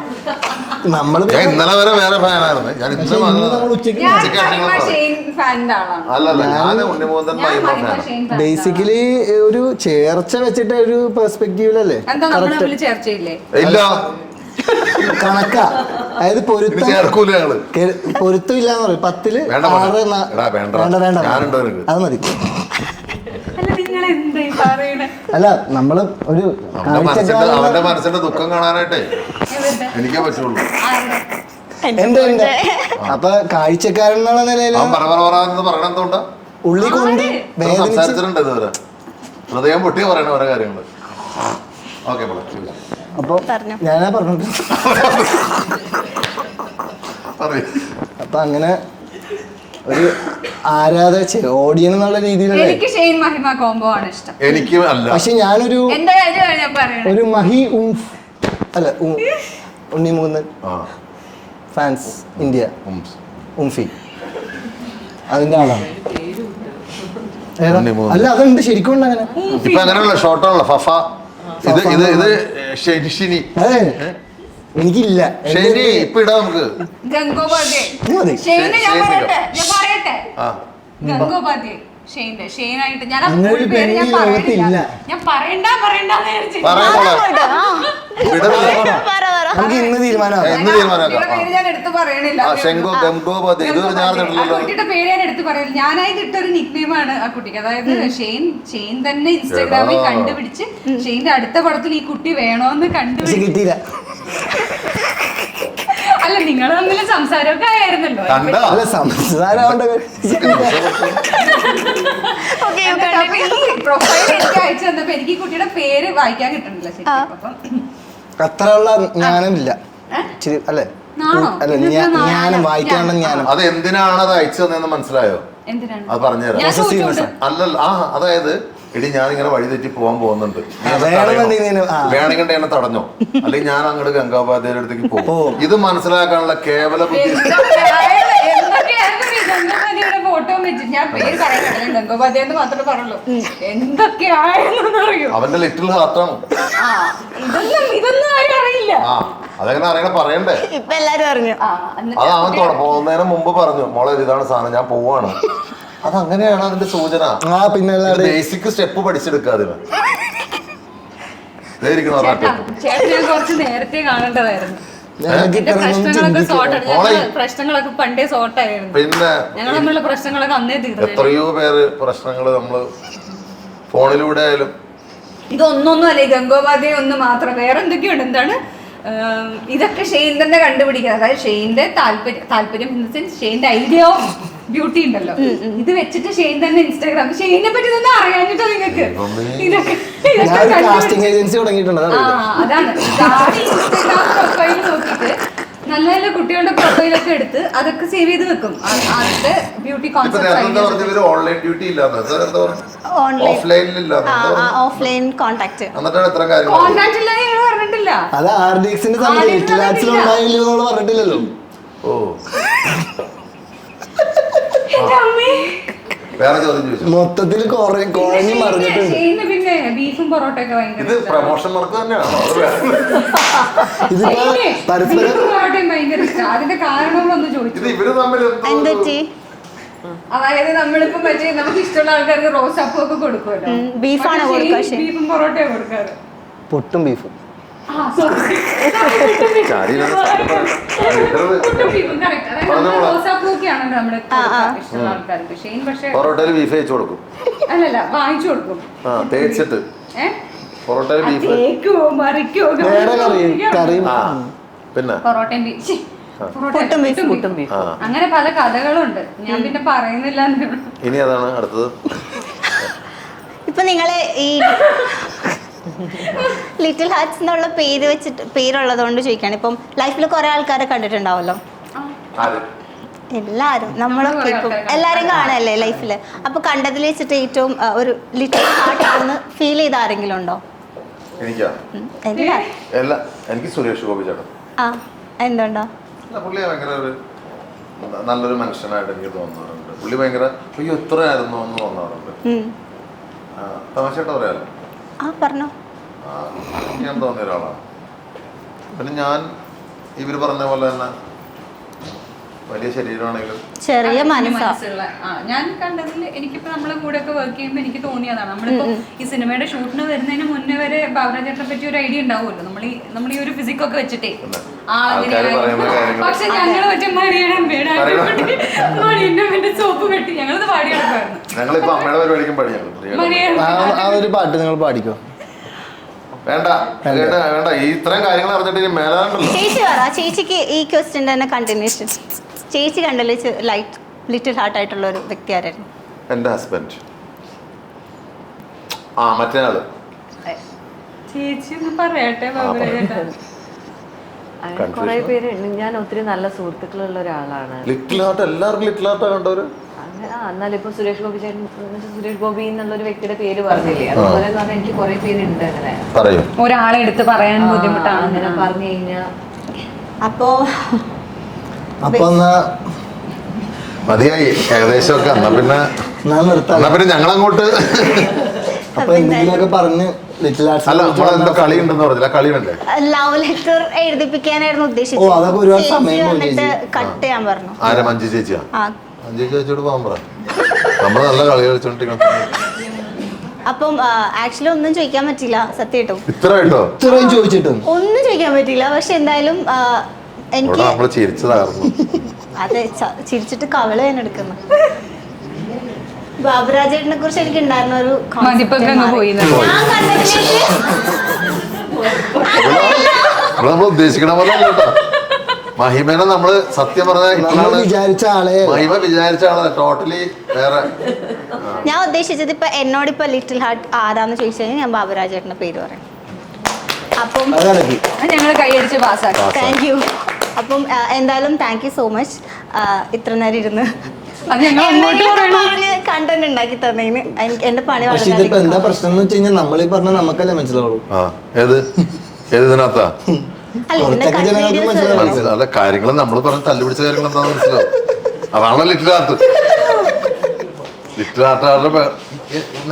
നമ്മള് ഞാൻ ഇന്നലെ വരെ വേറെ ഫാനായിരുന്നു. ഞാൻ ഇന്നലെ നമ്മൾ ഉച്ചയ്ക്ക് ഞാൻ ഉച്ചയ്ക്ക് മഹിമ ആണെങ്കിൽ ഷെയ്ൻ ഫാനിന്റെ ആളാണ്. അല്ലല്ല ഞാൻ ഉണ്ണിമൂന്തൻ ഞാൻ മഹിമ മഹിമ ഫാനാണ്. ഷെയ്ൻ ഫാനിന്റെ ബേസിക്കലി ഒരു ചേർച്ച വെച്ചിട്ട് ഒരു പെർസ്പെക്റ്റീവിലല്ലേ എന്താ നമ്മൾ തമ്മിൽ ചർച്ചയില്ലേ? ഇല്ല കണക്കാ. അതായത് ഇത് പൊരുത്തം ചേർക്കൂല ഞങ്ങള്. പൊരുത്തം ഇല്ലാന്ന് പറയും. 10ല് വേണ്ട, 6 എടാ, വേണ്ട. വേണ്ട ഞാനുണ്ടോ നിനക്ക്? അത് മതി. അല്ല നിങ്ങൾ എന്താ ഈ പറയണേ? അല്ല നമ്മള് ഒരു അവന്റെ മനസ്സിന്റെ ദുഃഖം കാണാനായിട്ടേ എനിക്കേ പറ്റുള്ളൂ. എന്റെ അപ്പൊ കാഴ്ചക്കാരൻ എന്നുള്ള നിലയില് അവൻ പറന്ന് പറയണ എന്തുകൊണ്ടാ? ഉള്ളി കൊണ്ട് വേദനിച്ച് സംസാരിച്ചിട്ടുണ്ട് ഇതുവരെ. ഹൃദയം പൊട്ടി പറയണ ഓരോ കാര്യങ്ങള്. ഓക്കെ അപ്പൊ പറഞ്ഞോ. ഞാനാ പറഞ്ഞത്. പറയൂ. അപ്പൊ അങ്ങനെ ഒരു ഓഡിയൻ എന്നുള്ള രീതിയിലല്ലേ. എനിക്ക് ഷെയ്ൻ മഹിമ കോംബോ ആണ് ഇഷ്ടം. എനിക്ക് അല്ല. പക്ഷെ ഞാനൊരു എന്റെ കാര്യമാണ് ഞാൻ പറയണത്. ഒരു മഹി അല്ല ഉണ്ണിമൂന്നൻ ആ, ഫാൻസ് ഇന്ത്യ ഉംസ്. ഉംഫി അതിന്റെ ആളാണ്. ഏതാ? ഉണ്ണിമൂന്നൻ. അല്ല അതുണ്ട് ശരിക്കും ഉണ്ട് അങ്ങനെ. ഇപ്പൊ അങ്ങനെയുള്ള ഷോർട്ടാണല്ലോ ഫഫ. ഇത് ഷെനിഷിനി. എനിക്കില്ല. ഷെനി ഇപ്പൊ ഇടാം നമുക്ക്. ഗംഗോപാധ്യായ് മതി. ഷെയ്നെ ഞാൻ ഷെയ്ൻ പറയട്ടെ ആ ഗംഗോപാധ്യായ് ഷെയ്നായിട്ട് ഞാൻ അങ്ങനെ ഒരു പെണ്ണ് ഈ ലോകത്തില്ല. ഞാൻ പറയണ്ടെന്ന് വിചാരിച്ചു. പറയാൻ പോളെ. വിടരുത്. നമുക്ക് ഇന്ന് തീരുമാനമാക്കാം. എന്ന് തീരുമാനമാക്കാം. കുട്ടിയുടെ പേര് ഞാൻ എടുത്ത് പറയണില്ല. ആ, ഗംഗോപാധ്യായ്. ഇതൊരു ഞാൻ ആ കണ്ടിട്ടില്ലല്ലോ. കുട്ടിയുടെ പേര് ഞാൻ എടുത്ത് പറയില്ല. ഞാനായിട്ട് ഇട്ടൊരു നിക്നെയിം ആണ് ആ കുട്ടിക്ക്. അതായത് ഷെയ്ൻ തന്നെ ഇൻസ്റ്റാഗ്രാമിൽ എടാ. കണ്ടുപിടിച്ച് ഷെയ്ന്റെ അടുത്ത പടത്തിൽ ഈ കുട്ടി വേണോന്ന് പക്ഷെ കണ്ടുപിടിച്ച്. കിട്ടിയില്ല. അല്ല നിങ്ങൾ തമ്മിൽ സംസാരമൊക്കെ ആയിരുന്നല്ലോ. കണ്ട അല്ല സംസാരം പ്രൊഫൈൽ എനിക്ക് അയച്ചു തന്നപ്പോ എനിക്ക് ഈ കുട്ടിയുടെ പേര് വായിക്കാൻ കിട്ടണില്ല ശരിക്കും. അപ്പം അത്രയുള്ള ജ്ഞാനമില്ല. ഇച്ചിരി അല്ലേ? നാണോ? അല്ല ഇതെന്താ ജ്ഞാനം നാണം? വായിക്കാനുള്ള ജ്ഞാനം. അത് എന്തിനാണ് അത് അയച്ചു തന്നെന്ന് മനസ്സിലായോ? എന്തിനാണ്? അത് പറഞ്ഞുതരാം. ഞാൻ ചോദിച്ചോണ്ട്. അല്ലല്ല അതായത് എടി ഞാനിങ്ങനെ വഴി തെറ്റി പോകാൻ പോകുന്നുണ്ട്. നീ എന്നെ വേണമെന്നുണ്ടെങ്കിൽ തടയണോ? ആ. വേണമെങ്കിൽ എന്നെ തടഞ്ഞോ, അല്ലെങ്കിൽ ഞാൻ അങ്ങോട്ട് ഗംഗാപാധ്യയുടെ അടുത്തേക്ക് പോകും. പോവും. ഇത് മനസ്സിലാക്കാനുള്ള കേവല ബുദ്ധി. എന്തൊക്കെയായിരുന്നു ഈ ഗംഗോപാധ്യായുടെ ഫോട്ടോ വെച്ച് ഞാൻ പേര് പറയാൻ ഗംഗോപാധ്യായ എന്ന് മാത്രമേ പറയുള്ളൂ. എന്തൊക്കെയായിരുന്നു അറിയോ? അവന്റെ ലിറ്റിൽ ഹാർട്ടാണ്. ആ ഇതൊന്നും ആരും അറിയില്ല. ആ അതെങ്ങനെ അറിയണ പറയണ്ടേ? ഇപ്പൊ എല്ലാരും അറിഞ്ഞു. അത് അവൻ പോകുന്നതിന് മുമ്പ് പറഞ്ഞു, മോളെ ഇതാണ് സാധനം, ഞാൻ പോവാണ്. അതങ്ങനെയാണ് അതിന്റെ സൂചന. ആ പിന്നെ ബേസിക് സ്റ്റെപ്പ് പഠിച്ചെടുക്കാതിന്. ചേട്ടൻ ഞാൻ കുറച്ച് നേരത്തെ കാണേണ്ടതായിരുന്നു. ഞങ്ങൾക്ക് എന്റെ ഇത്രയൊന്നും പ്രശ്നങ്ങളൊക്കെ സോർട്ട് മോളെ- പ്രശ്നങ്ങളൊക്കെ പണ്ടേ സോർട്ടായിരുന്നു. പിന്നെ ഞങ്ങൾ തമ്മിലുള്ള പ്രശ്നങ്ങളൊക്കെ അന്നേ തീർന്നു. എത്രയോ പേര് പ്രശ്നങ്ങള് നമ്മള് ഫോണിലൂടെ ആയാലും. ഇതൊന്നൊന്നും അല്ലേ ഗംഗോപാധ്യായ ഒന്ന് മാത്രം, വേറെ എന്തൊക്കെയുണ്ട്. എന്താണ് ഇതൊക്കെ ഷെയ്ൻ തന്നെ കണ്ടുപിടിക്കുക. അതായത് ഷെയ്ന്റെ താല്പര്യം ഇൻ ദ സെൻസ് ഷെയ്ന്റെ ഐഡിയ ഓഫ് ബ്യൂട്ടി ഉണ്ടല്ലോ, ഇത് വെച്ചിട്ട് ഷെയ്ൻ തന്നെ ഇൻസ്റ്റാഗ്രാം ഷെയ്നെ പറ്റി തന്നെ അറിയാഞ്ഞിട്ടോ നിങ്ങൾക്ക്? ഇതൊക്കെ കാസ്റ്റിംഗ് ഏജൻസി തുടങ്ങിയിട്ടുണ്ട്. അതാണ് ഇൻസ്റ്റാഗ്രാം പ്രൊഫൈൽ നോക്കിയിട്ട് നല്ല നല്ല കുട്ടികളുടെ പ്രൊഫൈലൊക്കെ എടുത്ത് അതൊക്കെ സേവ് ചെയ്ത് വെക്കും. അതിന്റെ ബ്യൂട്ടി കോൺസെപ്റ്റ് ഓൺലൈൻ ഡ്യൂട്ടി ഇല്ലാന്ന് ഓൺലൈൻ ഓഫ്ലൈനിലില്ല ഓഫ്ലൈൻ കോണ്ടാക്ട്. എന്നിട്ടാണ് ഇത്ര കാര്യങ്ങൾ. കോൺടാക്ട് ഇല്ലാതെ ഞങ്ങൾ പറഞ്ഞിട്ടില്ല. അത് ആർഡിഎക്സിന്റെ ഉണ്ടായില്ലോ നമ്മൾ പറഞ്ഞിട്ടില്ലല്ലോ. ഓ എന്റെ അമ്മേ. വേറെ ചോദ്യം ചോദിച്ചു. മൊത്തത്തിൽ കുഴഞ്ഞു മറിഞ്ഞിട്ടുണ്ട്. ഷെയ്ന് പിന്നെ ബീഫും പൊറോട്ടയൊക്കെ ഭയങ്കര ഇത് പ്രൊമോഷൻ വർക്ക് തന്നെയാണോ? ഇതിപ്പോ പരസ്പരം ബീഫും പൊറോട്ടയും ഭയങ്കര ഇഷ്ടം. അതിന്റെ കാരണങ്ങളൊന്ന് ഇത് ചോദിച്ചു. ഇവര് തമ്മിൽ എന്തൊറ്റി അതായത് നമ്മളിപ്പോ മറ്റേ നമുക്ക് ഇഷ്ടമുള്ള ആൾക്കാർക്ക് റോസാപ്പൂ ഒക്കെ കൊടുക്കുമല്ലോ. ബീഫാണോ കൊടുക്കുക? ബീഫും പൊറോട്ടയോ കൊടുക്കാറ്. പൊട്ടും ബീഫും. റോസാപ്പൂക്കെയാണല്ലോ നമ്മുടെ ഇഷ്ടമുള്ള ആൾക്കാർക്ക്. ഷെയ്ൻ പക്ഷേ പൊറോട്ടയിൽ ബീഫ് വെച്ച് കൊടുക്കും. അല്ലല്ല വാങ്ങിച്ചു കൊടുക്കും. തേച്ചിട്ട് പൊറോട്ടയിൽ ബീഫ്. തേക്കുവോ മറിക്കോ കറിയും ആ പിന്നെ പൊറോട്ടയും പുട്ടും ബീഫും. അങ്ങനെ പല കഥകളുണ്ട്. ഞാൻ പിന്നെ പറയുന്നില്ല. ഇനി അതാണ് അടുത്തത്. ഇപ്പൊ നിങ്ങള് ഈ ലിറ്റിൽ ഹാർട്സ് എന്നുള്ള പേര് വെച്ചിട്ട് പേരുള്ളത് കൊണ്ട് ചോദിക്കാണ്. ഇപ്പം ലൈഫിൽ കുറെ ആൾക്കാരെ കണ്ടിട്ടുണ്ടാവല്ലോ. എല്ലാരും നമ്മളൊക്കെ ഇപ്പം എല്ലാരും കാണല്ലേ ലൈഫില്. അപ്പൊ കണ്ടതിൽ വെച്ചിട്ട് ഏറ്റവും ഒരു ലിറ്റിൽ ഹാർട്ട് ആണെന്ന് ഫീൽ ചെയ്ത ആരെങ്കിലും ഉണ്ടോ? എനിക്കാ എനിക്ക് സുരേഷ് ഗോപി ചേട്ടൻ. ആ എന്തുണ്ടോ? പുള്ളി ഭയങ്കര ഒരു നല്ലൊരു മനുഷ്യനായിട്ട് എനിക്ക് തോന്നാറുണ്ട്. പുള്ളി ഭയങ്കര അയ്യോ ഇത്രയായിരുന്നു എന്ന് തോന്നാറുണ്ട്. തമാശയായിട്ട് പറയാലോ. ആ പറഞ്ഞോ. ഞാൻ തോന്നിയ ഒരാളാണ്. പിന്നെ ഞാൻ ഇവര് പറഞ്ഞ പോലെ തന്നെ വലിയ ശരീരമാണെങ്കിലും ചെറിയ മനസ്സാ. മനസ്സുള്ള ഞാൻ കണ്ടതിൽ എനിക്കിപ്പോ നമ്മളെ കൂടെ ഒക്കെ വർക്ക് ചെയ്യുമ്പോൾ എനിക്ക് തോന്നിയതാണ്. നമ്മളിപ്പോ ഈ സിനിമയുടെ ഷൂട്ടിന് വരുന്നതിന് മുന്നേ വരെ ബാബുരാജേട്ടനെ പറ്റി ഒരു ഐഡിയ ഉണ്ടാവുമല്ലോ, നമ്മൾ ഈ ഒരു ഫിസിക്കൊക്കെ വെച്ചിട്ടേ പക്ഷെ ഞങ്ങള് മറ്റേ മണിയുടെ സോപ്പ് പെട്ടി ഞങ്ങളത് പാടി നടക്കുമായിരുന്നു. ഞങ്ങളിപ്പോ അമ്മയുടെ പരിപാടിക്കും പാടിയാണ്. ആ ഒരു പാട്ട് നിങ്ങൾ പാടിക്കോ. വേണ്ട വേണ്ട വേണ്ട, ഈ ഇത്രയും കാര്യങ്ങൾ അറിഞ്ഞിട്ട് ഇനി മേലാണ്ടല്ലോ. ചേച്ചി പറ, ചേച്ചിക്ക് ഈ ക്വസ്റ്റ്യൻ തന്നെ കണ്ടിന്യൂഷൻ. ചേച്ചി കണ്ടല്ലേ ലൈറ്റ് ലിറ്റിൽ ഹാർട്ട് ആയിട്ടുള്ള ഒരു വ്യക്തി ആരായിരുന്നു? എന്റെ ഹസ്ബൻഡ്. മറ്റേ ആള് ചേച്ചി ഒന്ന് പറയട്ടെ ബാബുരാജേട്ടാ. കുറെ പേരുണ്ട്. ഞാൻ ഒത്തിരി നല്ല സുഹൃത്തുക്കളുള്ള ഒരാളാണ്. ലിറ്റിൽ ഹാർട്ട് എല്ലാവർക്കും ലിറ്റിൽ ഹാർട്ടാ കണ്ടവര്. എന്നാലും ഇപ്പൊ സുരേഷ് ഗോപി ചേട്ടൻ, സുരേഷ് ഗോപി എന്നുള്ള ഒരു വ്യക്തിയുടെ പേര് പറഞ്ഞില്ലേ, അതുപോലെ പറഞ്ഞാൽ എനിക്ക് കുറെ പേരുണ്ട് അങ്ങനെ. പറയൂ. ഒരാളെ എടുത്ത് പറയാൻ ബുദ്ധിമുട്ടാണ് അങ്ങനെ പറഞ്ഞു കഴിഞ്ഞാ. അപ്പോ എന്നാ മതിയായി ഏകദേശം ഒക്കെ. എന്നാ പിന്നെ ഞങ്ങളങ്ങോട്ട് അപ്പൊ എന്തെങ്കിലുമൊക്കെ പറഞ്ഞ് ലിറ്റിൽ അല്ല നമ്മളെന്തോ കളി ഉണ്ടെന്ന് പറഞ്ഞില്ല, കളി വേണ്ടേ? ലവ് ലെറ്റർ എഴുതിപ്പിക്കാനായിരുന്നു ഓ, അതൊക്കെ ഒരുപാട് സമയം പോയി ഉദ്ദേശിച്ചത്. കട്ട് ചെയ്യാൻ പറഞ്ഞു. ആരാ? മഞ്ജു ചേച്ചിയാ? മഞ്ജു ചേച്ചിയോട് പോകാൻ പറ. നമ്മള് നല്ല കളി കളിച്ചോണ്ടിരിക്കണം. അപ്പം ആക്ച്വലി ഒന്നും ചോദിക്കാൻ പറ്റില്ല സത്യമായിട്ടും. ഇത്രയായിട്ടോ? ഇത്രയും ചോദിച്ചിട്ടും ഒന്നും ചോദിക്കാൻ പറ്റില്ല. പക്ഷെ എന്തായാലും എനിക്ക് നമ്മള് ചിരിച്ചതായിരുന്നു. അതെ, ചിരിച്ചിട്ട് കവള് ഞാൻ എടുക്കുന്നു. ബാബുരാജേട്ടനെ കുറിച്ച് എനിക്ക് ഉണ്ടായിരുന്ന ഒരു മതിപ്പൊക്കെ അങ്ങ് പോയി. നമ്മൾ ഉദ്ദേശിക്കണ പോലെ കേട്ടോ. മഹിമേനെ നമ്മള് സത്യം പറഞ്ഞ വിചാരിച്ച ആളെ മഹിമ വിചാരിച്ച ആളെ ടോട്ടലി വേറെ. ഞാൻ ഉദ്ദേശിച്ചത് ഇപ്പൊ എന്നോടിപ്പോ ലിറ്റിൽ ഹാർട്ട് ആരാന്ന് ചോദിച്ചു കഴിഞ്ഞാൽ ഞാൻ ബാബുരാജേട്ടന്റെ പേര് പറയും. അപ്പം ഞങ്ങൾ കൈയടിച്ച് പാസ്സാക്കി. Thank you. അപ്പം എന്തായാലും താങ്ക് യു സോ മച്ച് ഇത്ര നേരം ഇരുന്ന് കണ്ടന്റ് ഉണ്ടാക്കി തന്നതിന്. എന്റെ പണി പക്ഷെ ഇതിപ്പോ എന്താ പ്രശ്നം എന്ന് വെച്ച് കഴിഞ്ഞാൽ നമ്മളീ പറഞ്ഞ നമുക്കല്ലേ മനസ്സിലാവുള്ളൂ. ഏതിനകത്താ പുറത്തൊക്കെ ജനങ്ങൾക്ക് മനസ്സിലാവും. അല്ല കാര്യങ്ങൾ നമ്മൾ പറഞ്ഞ തല്ലുപിടിച്ച കാര്യങ്ങൾ എന്താണെന്ന് മനസ്സിലാവും. അതാണല്ലോ ലിറ്റിൽ ഹാർട്ട്. ലിറ്റിൽ ഹാർട്ട്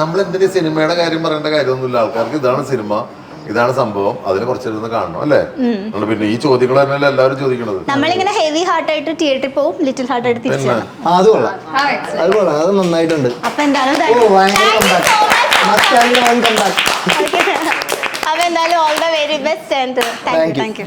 നമ്മൾ എന്തിനു സിനിമയുടെ കാര്യം പറയേണ്ട കാര്യമൊന്നുമില്ല. ആൾക്കാർക്ക് ഇതാണ് സിനിമ, ഇതാണ് സംഭവം, അതിന് കുറച്ചിരുന്ന് കാണണം അല്ലേ? പിന്നെ ഈ ചോദ്യങ്ങൾ തന്നെയല്ലേ എല്ലാവരും ചോദിക്കണത്. നമ്മളിങ്ങനെ ഹെവി ഹാർട്ട് ആയിട്ട് തിയേറ്ററിൽ പോവും, ലിറ്റിൽ ഹാർട്ട് ആയിട്ട് തിരിച്ചു. അത് കൊള്ളാം, അത് കൊള്ളാം, അത് നന്നായിട്ടുണ്ട്. അപ്പൊ എന്തായാലും അപ്പൊ എന്തായാലും all the very best and thank you.